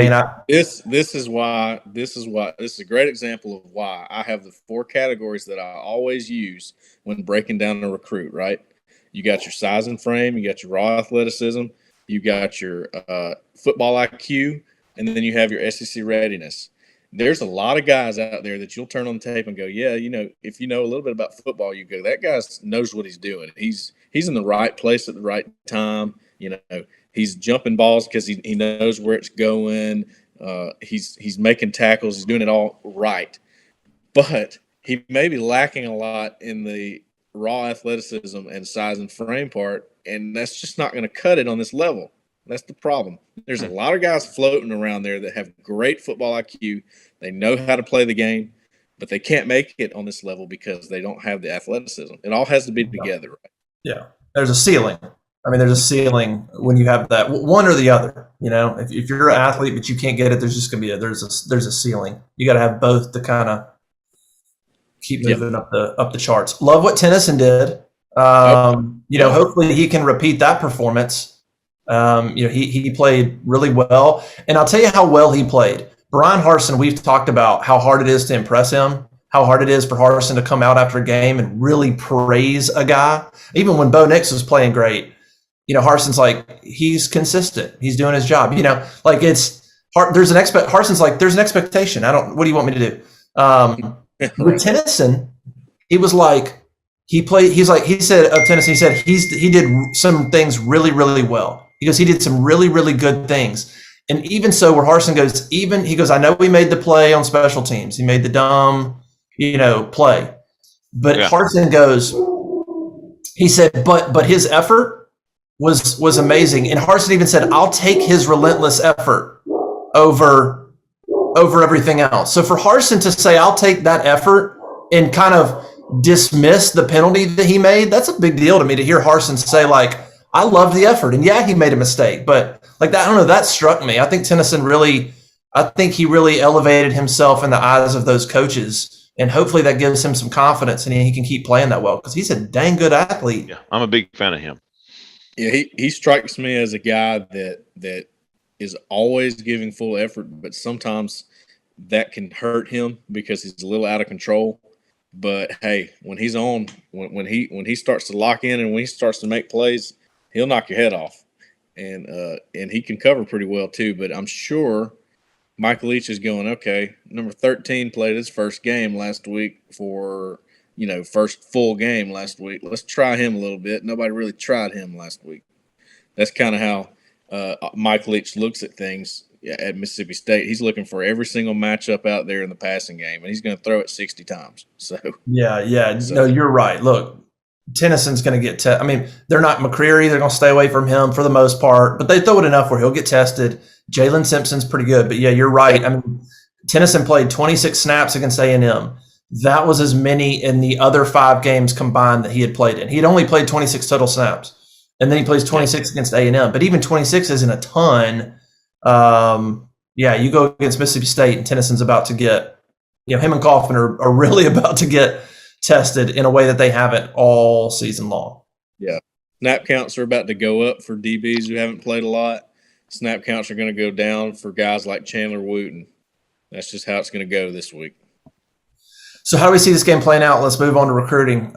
[SPEAKER 2] this is a great example of why I have the 4 categories that I always use when breaking down a recruit, right? You got your size and frame, you got your raw athleticism, you got your football IQ, and then you have your SEC readiness. There's a lot of guys out there that you'll turn on the tape and go, yeah, if you know a little bit about football, you go, that guy knows what he's doing. He's in the right place at the right time. He's jumping balls because he knows where it's going. He's making tackles. He's doing it all right. But he may be lacking a lot in the raw athleticism and size and frame part, and that's just not going to cut it on this level. That's the problem. There's a lot of guys floating around there that have great football IQ. They know how to play the game, but they can't make it on this level because they don't have the athleticism. It all has to be together, right?
[SPEAKER 1] Yeah. There's a ceiling. There's a ceiling when you have that, one or the other. If you're an athlete but you can't get it, there's just going to be there's a ceiling. You got to have both to kind of keep moving up the charts. Love what Tennyson did. Hopefully he can repeat that performance. He played really well, and I'll tell you how well he played. Brian Harsin, we've talked about how hard it is to impress him, how hard it is for Harsin to come out after a game and really praise a guy. Even when Bo Nix was playing great, Harsin's like, he's consistent. He's doing his job. It's hard. Harsin's like, there's an expectation. What do you want me to do? With Tennyson, he was like, he said of Tennessee, he said he did some things really, really well. He goes, he did some really, really good things. And even so, where Harsin goes, he goes, I know we made the play on special teams. He made the dumb, play. But Harsin goes, he said, but his effort was amazing. And Harsin even said, I'll take his relentless effort over everything else. So for Harsin to say, I'll take that effort and kind of dismiss the penalty that he made, that's a big deal to me, to hear Harsin say, like, I love the effort. And yeah, he made a mistake, but like that, I don't know, that struck me. I think Tennyson really elevated himself in the eyes of those coaches, and hopefully that gives him some confidence and he can keep playing that well, because he's a dang good athlete.
[SPEAKER 3] Yeah, I'm a big fan of him.
[SPEAKER 2] Yeah, he strikes me as a guy that is always giving full effort, but sometimes that can hurt him because he's a little out of control. But hey, when he's on, when he starts to lock in and when he starts to make plays, he'll knock your head off. And he can cover pretty well too. But I'm sure Michael Leach is going, okay, number 13 played his first game last week for, first full game last week. Let's try him a little bit. Nobody really tried him last week. That's kind of how Mike Leach looks at things at Mississippi State. He's looking for every single matchup out there in the passing game, and he's going to throw it 60 times. So
[SPEAKER 1] No, you're right. Look, Tennyson's going to get they're not McCreary. They're going to stay away from him for the most part, but they throw it enough where he'll get tested. Jalen Simpson's pretty good, but yeah, you're right. Tennyson played 26 snaps against A&M. That was as many in the other 5 games combined that he had played in. He had only played 26 total snaps, and then he plays 26 against A&M. But even 26 isn't a ton. You go against Mississippi State, and Tennyson's about to get, him and Coffin are really about to get tested in a way that they haven't all season long.
[SPEAKER 2] Yeah. Snap counts are about to go up for DBs who haven't played a lot. Snap counts are going to go down for guys like Chandler Wooten. That's just how it's going to go this week.
[SPEAKER 1] So how do we see this game playing out? Let's move on to recruiting.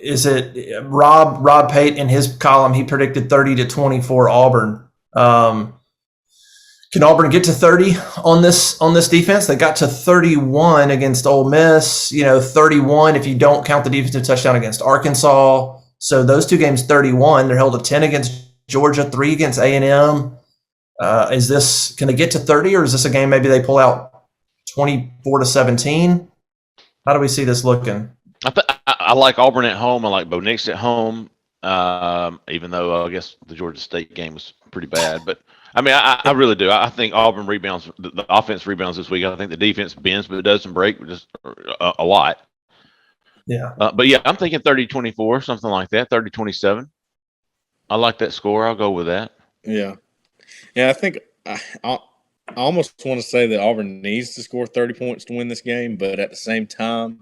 [SPEAKER 1] Is it Rob Pate in his column? He predicted 30-24 Auburn. Can Auburn get to 30 on this defense? They got to 31 against Ole Miss. 31 if you don't count the defensive touchdown against Arkansas. So those 2 games, 31. They're held to 10 against Georgia, 3 against A&M. Can they get to 30, or is this a game maybe they pull out 24-17? How do we see this looking?
[SPEAKER 3] I like Auburn at home. I like Bo Nix at home, even though I guess the Georgia State game was pretty bad. But, I really do. I think Auburn rebounds, the offense rebounds this week. I think the defense bends, but it doesn't break just a lot.
[SPEAKER 1] Yeah.
[SPEAKER 3] But, yeah, I'm thinking 30-24, something like that, 30-27. I like that score. I'll go with that.
[SPEAKER 2] Yeah. Yeah, I think I almost want to say that Auburn needs to score 30 points to win this game, but at the same time,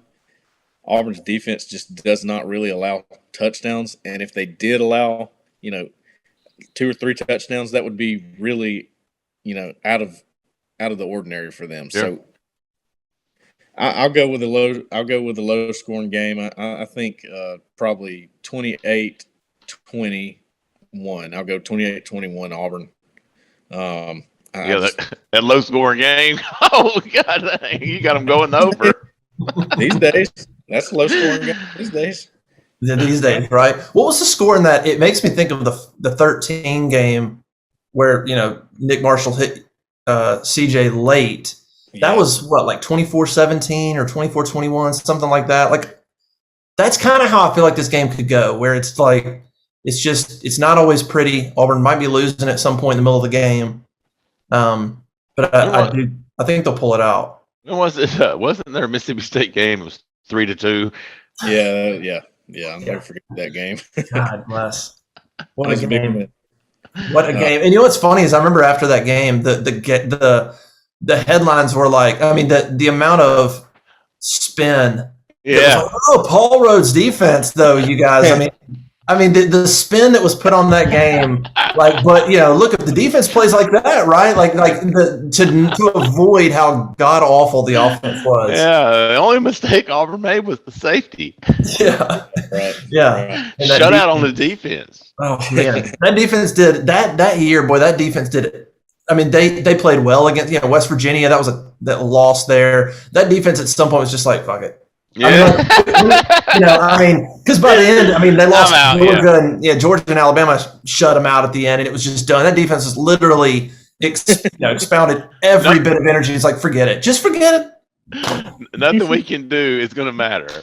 [SPEAKER 2] Auburn's defense just does not really allow touchdowns. And if they did allow, 2 or 3 touchdowns, that would be really, out of the ordinary for them.
[SPEAKER 3] Sure.
[SPEAKER 2] So I'll go with a low scoring game. I think probably 28 28-21. I'll go 28-21 Auburn.
[SPEAKER 3] That low scoring game. Oh God, you got them going over.
[SPEAKER 2] These days, that's a low scoring game these days.
[SPEAKER 1] These days, right? What was the score in that? It makes me think of the 13 game where Nick Marshall hit CJ late. That was what, like 24-17 or 24-21, something like that. Like that's kind of how I feel like this game could go, where it's like it's not always pretty. Auburn might be losing at some point in the middle of the game. But I think they'll pull it out.
[SPEAKER 3] Wasn't there a Mississippi State game? It was 3-2.
[SPEAKER 2] Yeah. I'll never forget that game.
[SPEAKER 1] God bless. What a game! What a game! And what's funny is I remember after that game, the headlines were like, I mean, the amount of spin.
[SPEAKER 3] Yeah.
[SPEAKER 1] Like, Paul Rhodes' defense, though, you guys. I mean, the spin that was put on that game, but look, if the defense plays like that, right? To avoid how god awful the offense was.
[SPEAKER 3] Yeah, the only mistake Auburn made was the safety.
[SPEAKER 1] Yeah,
[SPEAKER 2] right.
[SPEAKER 1] Yeah,
[SPEAKER 3] Shutout on the defense.
[SPEAKER 1] Oh man, that defense did that year. Boy, that defense did it. I mean, they played well against West Virginia. That was that loss there. That defense at some point was just like, fuck it.
[SPEAKER 3] Yeah.
[SPEAKER 1] Because by the end, they lost Georgia Georgia and Alabama shut them out at the end, and it was just done. That defense is literally expounded every bit of energy. It's like, forget it. Just forget it.
[SPEAKER 3] Nothing we can do is going to matter.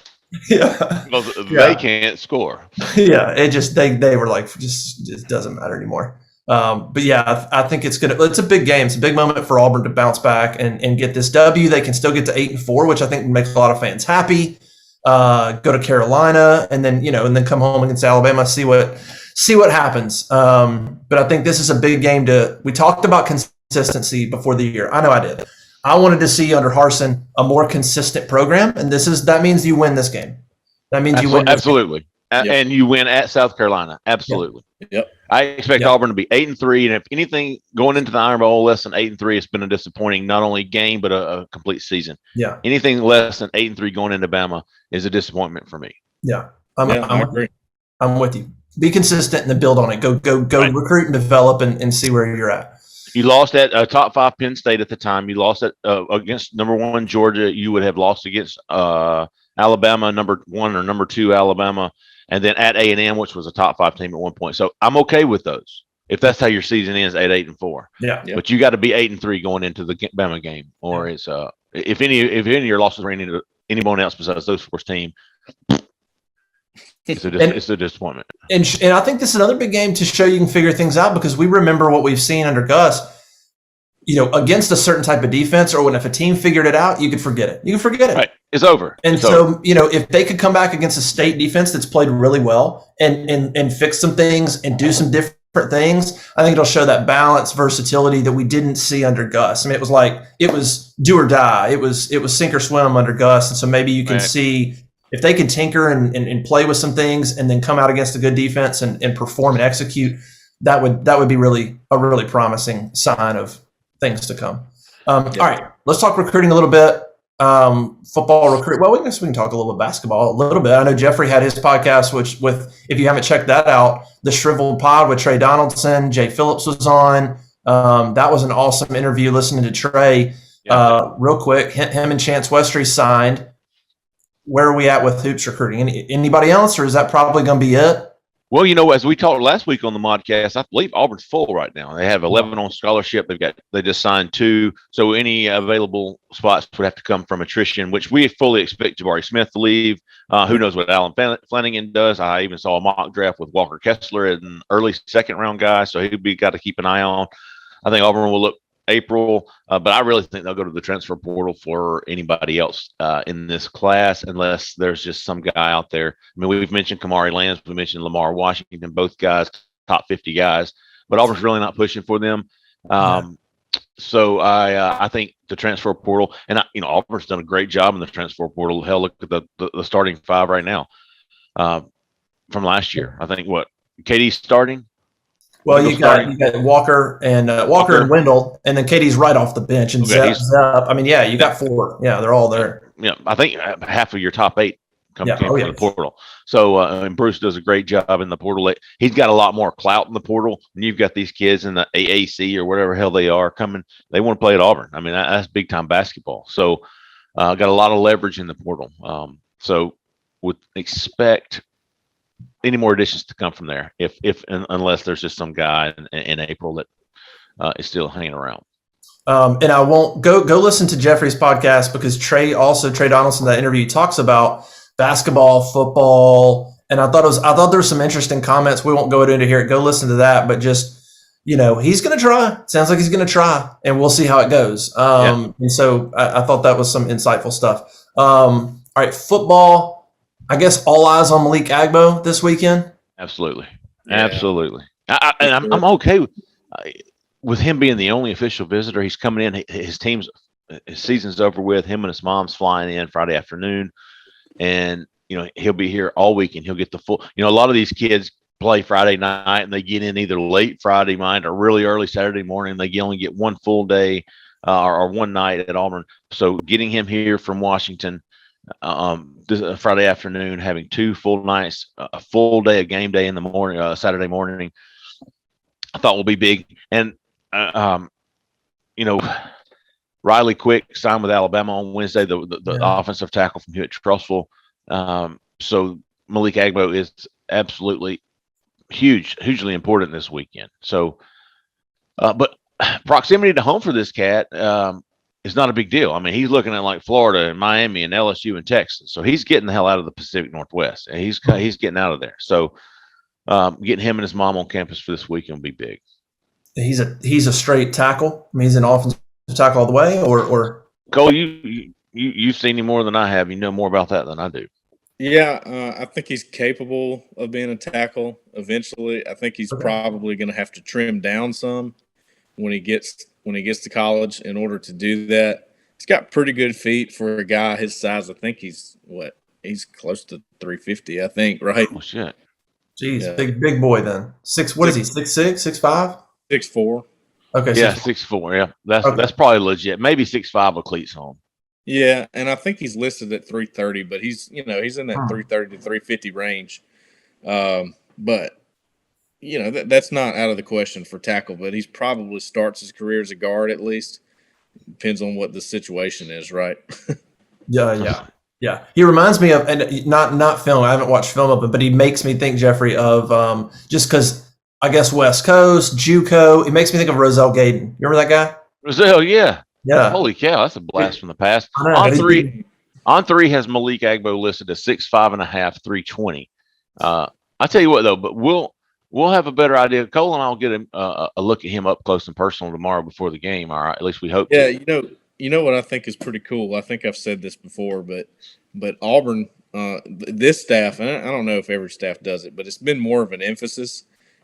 [SPEAKER 1] Yeah.
[SPEAKER 3] Because they can't score.
[SPEAKER 1] Yeah. It just, they were like, just doesn't matter anymore. But yeah, I think it's a big game. It's a big moment for Auburn to bounce back and get this W. They can still get to 8-4, which I think makes a lot of fans happy. Go to Carolina and then come home against Alabama, see what happens. But I think this is a big game we talked about consistency before the year. I know I did. I wanted to see under Harsin a more consistent program. And that means you win this game. That means you win.
[SPEAKER 3] Absolutely. And you win at South Carolina. Absolutely.
[SPEAKER 2] Yep.
[SPEAKER 3] I expect Auburn to be 8-3, and if anything, going into the Iron Bowl less than 8-3, it's been a disappointing not only game but a complete season.
[SPEAKER 1] Yeah.
[SPEAKER 3] Anything less than 8-3 going into Bama is a disappointment for me.
[SPEAKER 1] Yeah.
[SPEAKER 2] I agree.
[SPEAKER 1] I'm with you. Be consistent and then build on it. Go right. Recruit and develop and see where you're at.
[SPEAKER 3] You lost at top 5 Penn State at the time. You lost at against number 1 Georgia. You would have lost against Alabama, number 1 or number 2 Alabama. And then at A&M, which was a top 5 team at one point. So I'm okay with those if that's how your season ends at 8-4.
[SPEAKER 1] Yeah.
[SPEAKER 3] But you got to be 8-3 going into the Bama game, or it's if any of your losses are into anyone else besides those first team, it's a disappointment.
[SPEAKER 1] And I think this is another big game to show you can figure things out, because we remember what we've seen under Gus. Against a certain type of defense, or if a team figured it out, you could forget it. Right.
[SPEAKER 3] It's over.
[SPEAKER 1] And if they could come back against a state defense that's played really well and fix some things and do some different things, I think it'll show that balance, versatility that we didn't see under Gus. I mean, it was do or die. It was sink or swim under Gus. And so maybe you can see if they can tinker and play with some things and then come out against a good defense and perform and execute, that would be a really promising sign of things to come. All right, let's talk recruiting a little bit. Football recruit. Well, we can talk a little bit basketball a little bit. I know Jeffrey had his podcast, which if you haven't checked that out, the Shriveled Pod with Trey Donaldson, Jay Phillips was on. That was an awesome interview. Listening to Trey, real quick, him and Chance Westry signed. Where are we at with hoops recruiting? Anybody else, or is that probably going to be it?
[SPEAKER 3] Well, as we talked last week on the Modcast, I believe Auburn's full right now. They have 11 on scholarship. They just signed 2. So any available spots would have to come from attrition, which we fully expect Jabari Smith to leave. Who knows what Alan Flanagan does? I even saw a mock draft with Walker Kessler, an early second-round guy, so he'd be got to keep an eye on. I think Auburn will look April, but I really think they'll go to the transfer portal for anybody else in this class, unless there's just some guy out there. I mean, we've mentioned Kamari Lands, we mentioned Lamar Washington, both guys, top 50 guys, but Auburn's really not pushing for them. So I think the transfer portal, and Auburn's done a great job in the transfer portal. Hell, look at the starting 5 right now from last year. I think KD's starting.
[SPEAKER 1] Well, you got Walker and Wendell, and then Katie's right off the bench, and Zep. I mean, you got 4. Yeah, they're all there.
[SPEAKER 3] Yeah, I think half of your top 8 came from the portal. So, and Bruce does a great job in the portal. He's got a lot more clout in the portal. And you've got these kids in the AAC or whatever hell they are coming. They want to play at Auburn. I mean, that's big time basketball. So, got a lot of leverage in the portal. So, would expect any more additions to come from there, unless there's just some guy in April that is still hanging around.
[SPEAKER 1] And I won't go listen to Jeffrey's podcast, because Trey Donaldson, that interview, talks about basketball, football, and I thought there were some interesting comments. We won't go into here. Go listen to that, but just, he's going to try. Sounds like he's going to try, and we'll see how it goes. And so I thought that was some insightful stuff. All right, football. I guess all eyes on Malik Agbo this weekend.
[SPEAKER 3] Absolutely. I'm okay with him being the only official visitor. He's coming in. His season's over with. Him and his mom's flying in Friday afternoon, and he'll be here all week, and he'll get the full. A lot of these kids play Friday night, and they get in either late Friday night or really early Saturday morning. They only get one full day or one night at Auburn. So getting him here from Washington this Friday afternoon, having 2 full nights, a full day, a game day in the morning, Saturday morning, I thought will be big. And Riley Quick signed with Alabama on Wednesday, the offensive tackle from Hewitt-Trussville. So Malik Agbo is absolutely hugely important this weekend. So, but proximity to home for this cat is not a big deal. I mean, he's looking at like Florida and Miami and LSU and Texas. So he's getting the hell out of the Pacific Northwest, and he's getting out of there. So getting him and his mom on campus for this weekend will be big.
[SPEAKER 1] He's a straight tackle. I mean, he's an offensive tackle all the way, or
[SPEAKER 3] Cole, you've seen him more than I have. You know more about that than I do.
[SPEAKER 2] Yeah, I think he's capable of being a tackle eventually. I think he's probably going to have to trim down some when he gets to college in order to do that. He's got pretty good feet for a guy his size. I think he's close to 350, I think, right?
[SPEAKER 3] Oh shit.
[SPEAKER 1] Jeez, yeah. Big boy then. What is he? 6'6", 6'5"?
[SPEAKER 2] 6'4".
[SPEAKER 1] Okay.
[SPEAKER 3] Yeah, 6'4". Yeah, that's probably legit. Maybe 6'5" with cleats on.
[SPEAKER 2] Yeah, and I think he's listed at 330, but he's in that 330 to 350 range. But that's not out of the question for tackle. But he's probably starts his career as a guard at least. Depends on what the situation is, right? Yeah.
[SPEAKER 1] He reminds me of, and not film. I haven't watched film of him, but he makes me think, Jeffrey, of just because I guess West Coast, JUCO. It makes me think of Roselle Gaden. You remember that guy?
[SPEAKER 3] Roselle, yeah.
[SPEAKER 1] Yeah.
[SPEAKER 3] Holy cow, that's a blast from the past. On three has Malik Agbo listed as 6'5.5", 320. I tell you what though, but we'll have a better idea. Cole and I'll get a look at him up close and personal tomorrow before the game. All right, at least we hope.
[SPEAKER 2] Yeah, you know what I think is pretty cool. I think I've said this before, but Auburn, this staff, and I don't know if every staff does it, but it's been more of an emphasis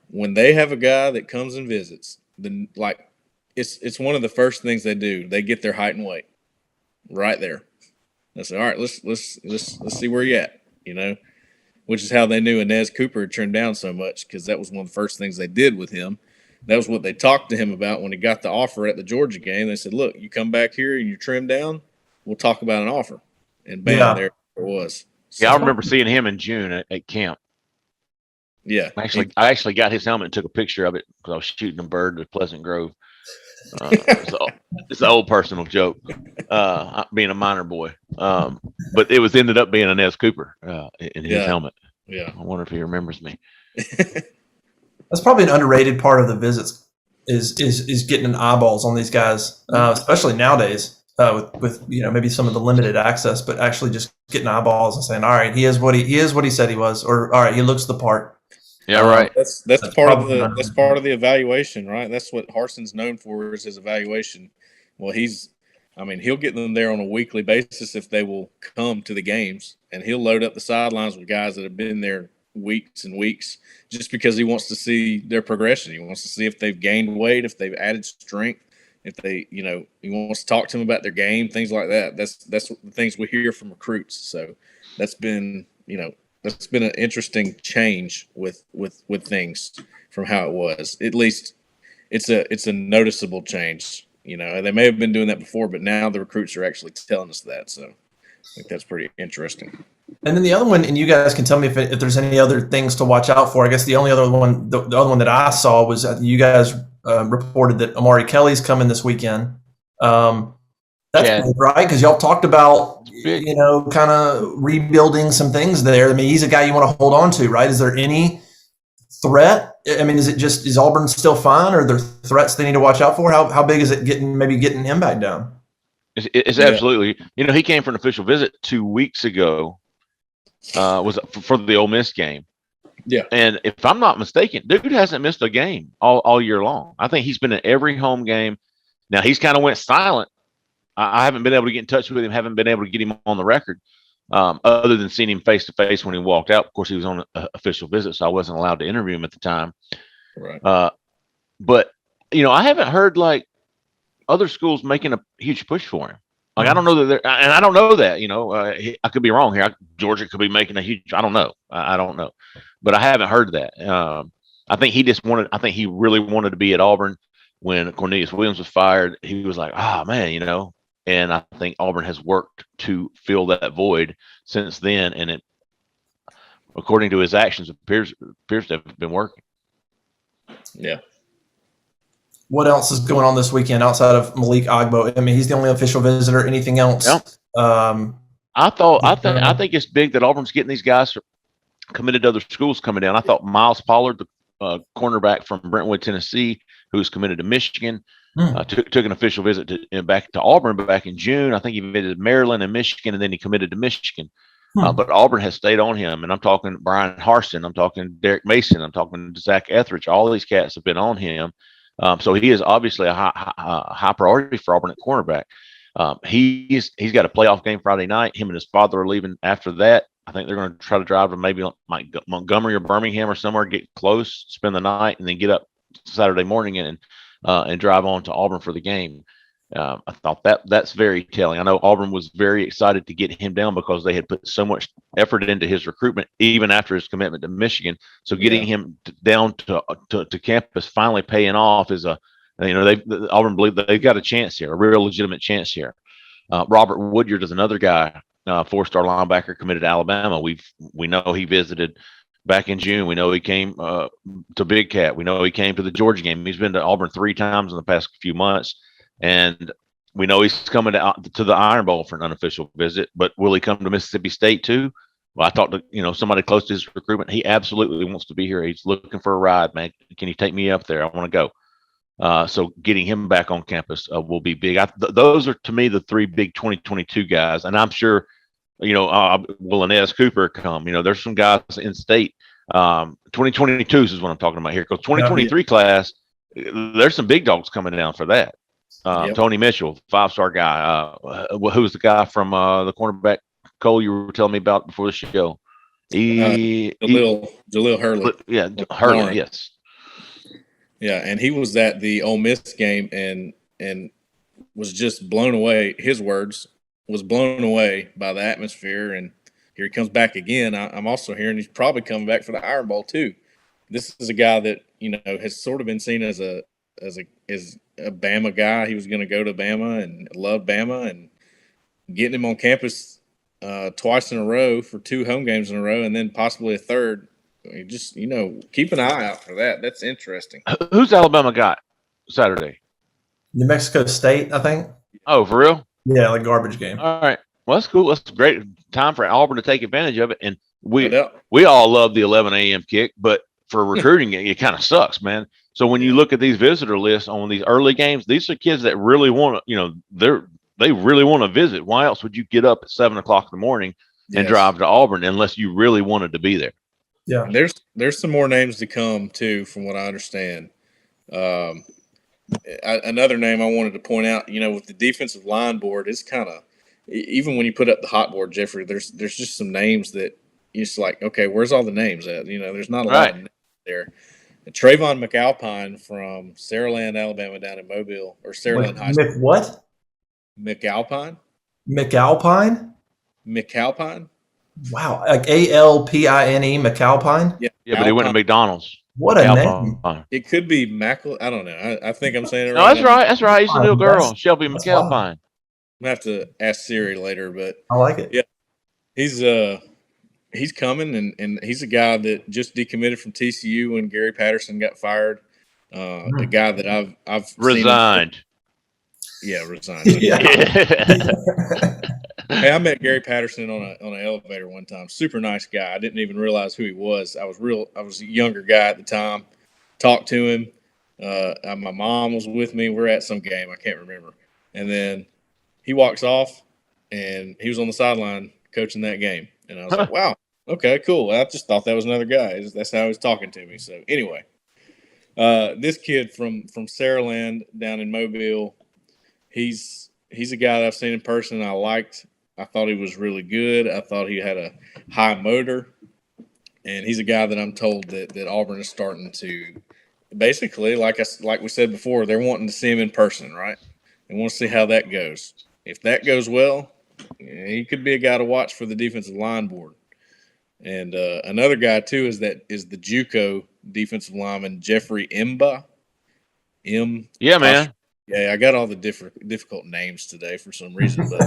[SPEAKER 2] when they have a guy that comes and visits. Then it's one of the first things they do. They get their height and weight right there. They say, all right, let's see where you're at, which is how they knew Inez Cooper had trimmed down so much, because that was one of the first things they did with him. That was what they talked to him about when he got the offer at the Georgia game. They said, look, you come back here and you trim down, we'll talk about an offer. And bam, there it was.
[SPEAKER 3] So, I remember seeing him in June at camp.
[SPEAKER 2] Yeah.
[SPEAKER 3] I actually got his helmet and took a picture of it because I was shooting a bird with Pleasant Grove. It's an old personal joke, being a minor boy. But it ended up being Inez Cooper in his helmet.
[SPEAKER 2] Yeah.
[SPEAKER 3] I wonder if he remembers me.
[SPEAKER 1] That's probably an underrated part of the visits is getting eyeballs on these guys, especially nowadays with maybe some of the limited access, but actually just getting eyeballs and saying, all right, he is what he said he was, or all right, he looks the part.
[SPEAKER 3] Yeah, right.
[SPEAKER 2] That's part of the evaluation, right? That's what Harson's known for, is his evaluation. Well, he'll get them there on a weekly basis if they will come to the games, and he'll load up the sidelines with guys that have been there weeks and weeks just because he wants to see their progression. He wants to see if they've gained weight, if they've added strength, if they, he wants to talk to them about their game, things like that. That's the things we hear from recruits. So that's been, that's been an interesting change with things from how it was. At least it's a noticeable change. They may have been doing that before, but now the recruits are actually telling us that. So think that's pretty interesting.
[SPEAKER 1] And then the other one, and you guys can tell me if there's any other things to watch out for. I guess the only other one, the other one that I saw was you guys reported that Amari Kelly's coming this weekend. That's big, right? Because y'all talked about, kind of rebuilding some things there. I mean, he's a guy you want to hold on to, right? Is there any threat? I mean, is Auburn still fine, or are there threats they need to watch out for? How big is it getting him back down?
[SPEAKER 3] It's absolutely. He came for an official visit 2 weeks ago. Was for the Ole Miss game.
[SPEAKER 2] Yeah.
[SPEAKER 3] And if I'm not mistaken, dude hasn't missed a game all year long. I think he's been in every home game. Now he's kind of went silent. I haven't been able to get in touch with him, haven't been able to get him on the record, other than seeing him face to face when he walked out. Of course, he was on an official visit, so I wasn't allowed to interview him at the time.
[SPEAKER 2] Right.
[SPEAKER 3] But I haven't heard like other schools making a huge push for him. Like, I don't know that and I don't know that, I could be wrong here. Georgia could be making a huge, I don't know. I don't know, but I haven't heard that. I think he really wanted to be at Auburn when Cornelius Williams was fired. He was like, man, and I think Auburn has worked to fill that void since then. And it, according to his actions, appears to have been working.
[SPEAKER 2] Yeah.
[SPEAKER 1] What else is going on this weekend outside of Malik Agbo? I mean, he's the only official visitor. Anything else?
[SPEAKER 3] Yep. I think it's big that Auburn's getting these guys committed to other schools coming down. I thought Miles Pollard, the cornerback from Brentwood, Tennessee, who's committed to Michigan, took an official visit back to Auburn back in June. I think he visited Maryland and Michigan, and then he committed to Michigan. But Auburn has stayed on him, and I'm talking Brian Harston, I'm talking Derek Mason, I'm talking Zach Etheridge. All these cats have been on him. So he is obviously a high priority for Auburn at cornerback. He's got a playoff game Friday night. Him and his father are leaving after that. I think they're going to try to drive to maybe like Montgomery or Birmingham or somewhere, get close, spend the night, and then get up Saturday morning and drive on to Auburn for the game. I thought that's very telling. I know Auburn was very excited to get him down because they had put so much effort into his recruitment, even after his commitment to Michigan. So getting him down to campus, finally paying off, is Auburn believe they've got a chance here, a real legitimate chance here. Robert Woodyard is another guy, 4-star linebacker committed to Alabama. We know he visited back in June. We know he came to Big Cat. We know he came to the Georgia game. He's been to Auburn 3 times in the past few months. And we know he's coming to the Iron Bowl for an unofficial visit, but will he come to Mississippi State too? Well, I talked to somebody close to his recruitment. He absolutely wants to be here. He's looking for a ride, man. Can you take me up there? I want to go. So getting him back on campus will be big. Those are, to me, the 3 big 2022 guys, and I'm sure will Inez Cooper come? There's some guys in state. 2022 is what I'm talking about here, because 2023 class, there's some big dogs coming down for that. Tony Mitchell, 5-star guy. Who's the guy from the cornerback, Cole, you were telling me about before the show?
[SPEAKER 2] Jaleel Hurley.
[SPEAKER 3] Yeah, Hurley, Lauren. Yes.
[SPEAKER 2] Yeah, and he was at the Ole Miss game and was just blown away. His words, was blown away by the atmosphere. And here he comes back again. I'm also hearing he's probably coming back for the Iron Bowl too. This is a guy that has sort of been seen as a Bama guy. He was going to go to Bama and love Bama, and getting him on campus twice in a row for 2 home games in a row, and then possibly a third. Just keep an eye out for that. That's interesting.
[SPEAKER 3] Who's Alabama got Saturday?
[SPEAKER 1] New Mexico State, I think.
[SPEAKER 3] Oh, for real?
[SPEAKER 1] Yeah, like garbage game.
[SPEAKER 3] All right. Well, that's cool. That's a great time for Auburn to take advantage of it. And we all love the 11 a.m. kick, but for recruiting, it kind of sucks, man. So when you look at these visitor lists on these early games, these are kids that really want to, they really want to visit. Why else would you get up at 7 o'clock in the morning and drive to Auburn unless you really wanted to be there?
[SPEAKER 1] Yeah.
[SPEAKER 2] There's some more names to come too, from what I understand. Another name I wanted to point out, with the defensive line board, it's kind of, even when you put up the hot board, Jeffrey, there's just some names that it's like, okay, where's all the names at? There's not a lot of names there. Trayvon McAlpine from Saraland, Alabama, down in Mobile, or Saraland High School.
[SPEAKER 1] What?
[SPEAKER 2] McAlpine?
[SPEAKER 1] McAlpine? Wow. Like ALPINE, McAlpine?
[SPEAKER 2] Yeah,
[SPEAKER 3] but he went to McDonald's.
[SPEAKER 1] What a name.
[SPEAKER 2] It could be I don't know. I think I'm saying it
[SPEAKER 3] right. No, that's right. That's right. He's a new girl, Shelby McAlpine.
[SPEAKER 2] gonna have to ask Siri later, but
[SPEAKER 1] I like it.
[SPEAKER 2] Yeah, he's coming, and he's a guy that just decommitted from TCU when Gary Patterson got fired. A guy that I've
[SPEAKER 3] Resigned.
[SPEAKER 2] Resigned.
[SPEAKER 1] Yeah.
[SPEAKER 2] Hey, I met Gary Patterson on an elevator one time. Super nice guy. I didn't even realize who he was. I was a younger guy at the time. Talked to him. My mom was with me. We're at some game. I can't remember. And then he walks off, and he was on the sideline coaching that game. And I was like, wow, okay, cool. I just thought that was another guy. That's how he was talking to me. So anyway, this kid from Saraland down in Mobile, he's a guy that I've seen in person. I liked. I thought he was really good. I thought he had a high motor. And he's a guy that I'm told that Auburn is starting to basically, like we said before, they're wanting to see him in person, right? They want to see how that goes. If that goes well, he could be a guy to watch for the defensive line board. And another guy too is the JUCO defensive lineman Jeffrey Imba.
[SPEAKER 3] Yeah, man.
[SPEAKER 2] Yeah, I got all the difficult names today for some reason, but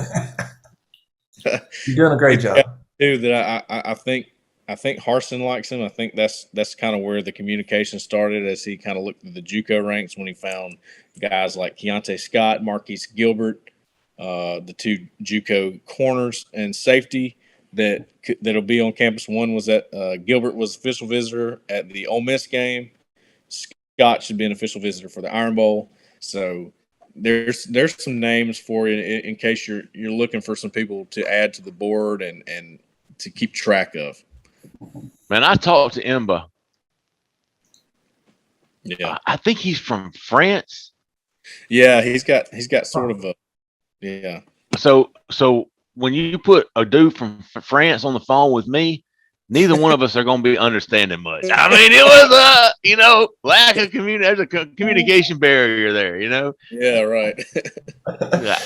[SPEAKER 1] you're doing a great job.
[SPEAKER 2] Too that I think Harsin likes him. I think that's kind of where the communication started as he kind of looked at the JUCO ranks when he found guys like Keontae Scott, Marquise Gilbert, the two JUCO corners and safety that'll be on campus. One was that Gilbert was official visitor at the Ole Miss game. Scott should be an official visitor for the Iron Bowl. So there's some names for you in case you're looking for some people to add to the board and to keep track of.
[SPEAKER 3] Man, I talked to Imba.
[SPEAKER 2] Yeah,
[SPEAKER 3] I think he's from France.
[SPEAKER 2] Yeah, he's got sort of a yeah.
[SPEAKER 3] So when you put a dude from France on the phone with me, neither one of us are going to be understanding much. I mean, it was lack of there's a communication barrier there,
[SPEAKER 2] Yeah, right.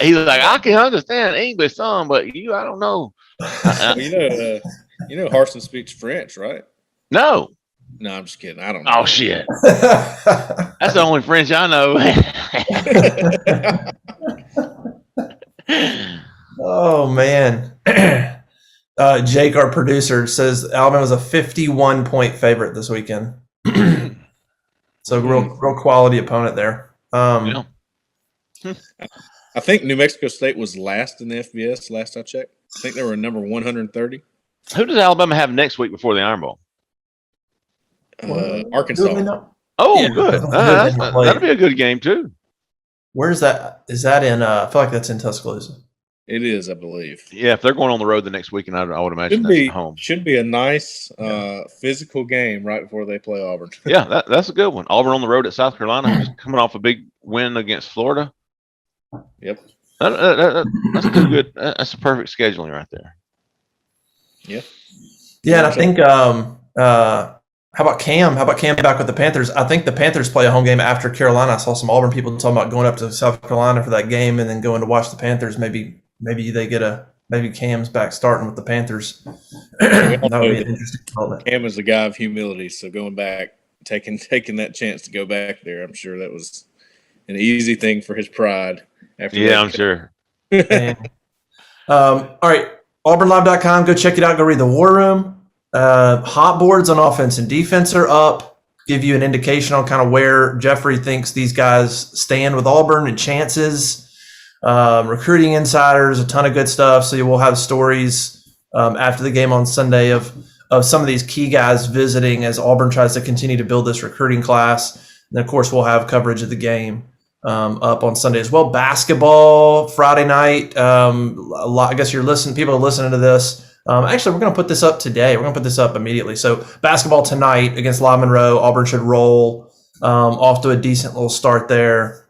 [SPEAKER 3] He's like, I can understand English some, but I don't know.
[SPEAKER 2] Harsin speaks French, right?
[SPEAKER 3] No,
[SPEAKER 2] I'm just kidding. I don't know.
[SPEAKER 3] Oh shit, that's the only French I know.
[SPEAKER 1] Oh man. Jake, our producer, says Alabama's a 51-point favorite this weekend. So real quality opponent there.
[SPEAKER 2] I think New Mexico State was last in the FBS last I checked. I think they were number 130.
[SPEAKER 3] Who does Alabama have next week before the Iron Bowl?
[SPEAKER 2] Arkansas.
[SPEAKER 3] Oh, yeah, good. That'll be a good game too.
[SPEAKER 1] Where's that? Is that in? I feel like that's in Tuscaloosa.
[SPEAKER 2] It is, I believe.
[SPEAKER 3] Yeah, if they're going on the road the next weekend, I would imagine that's at home.
[SPEAKER 2] Should be a nice physical game right before they play Auburn.
[SPEAKER 3] Yeah, that's a good one. Auburn on the road at South Carolina, just coming off a big win against Florida.
[SPEAKER 2] Yep.
[SPEAKER 3] That's good. That's a perfect scheduling right there.
[SPEAKER 2] Yeah.
[SPEAKER 1] Yeah, and I think how about Cam? How about Cam back with the Panthers? I think the Panthers play a home game after Carolina. I saw some Auburn people talking about going up to South Carolina for that game and then going to watch the Panthers. Maybe they get maybe Cam's back starting with the Panthers. That would be an interesting development.
[SPEAKER 2] Cam is a guy of humility, so going back, taking that chance to go back there, I'm sure that was an easy thing for his pride.
[SPEAKER 3] I'm sure.
[SPEAKER 1] All right, AuburnLive.com. Go check it out. Go read the War Room. Hot boards on offense and defense are up. Give you an indication on kind of where Jeffrey thinks these guys stand with Auburn and chances. Recruiting insiders, a ton of good stuff. So you will have stories after the game on Sunday of some of these key guys visiting as Auburn tries to continue to build this recruiting class. And of course, we'll have coverage of the game up on Sunday as well. Basketball Friday night. I guess people are listening to this. Actually, we're going to put this up today. We're going to put this up immediately. So basketball tonight against La Monroe. Auburn should roll off to a decent little start there.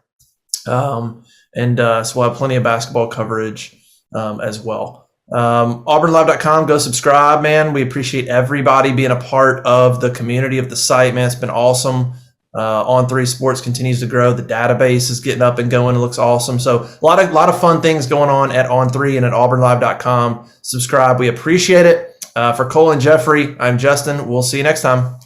[SPEAKER 1] So we'll have plenty of basketball coverage as well. AuburnLive.com. Go subscribe, man. We appreciate everybody being a part of the community of the site, man. It's been awesome. On3 Sports continues to grow. The database is getting up and going. It looks awesome. So a lot of fun things going on at On3 and at AuburnLive.com. Subscribe. We appreciate it. For Cole and Jeffrey, I'm Justin. We'll see you next time.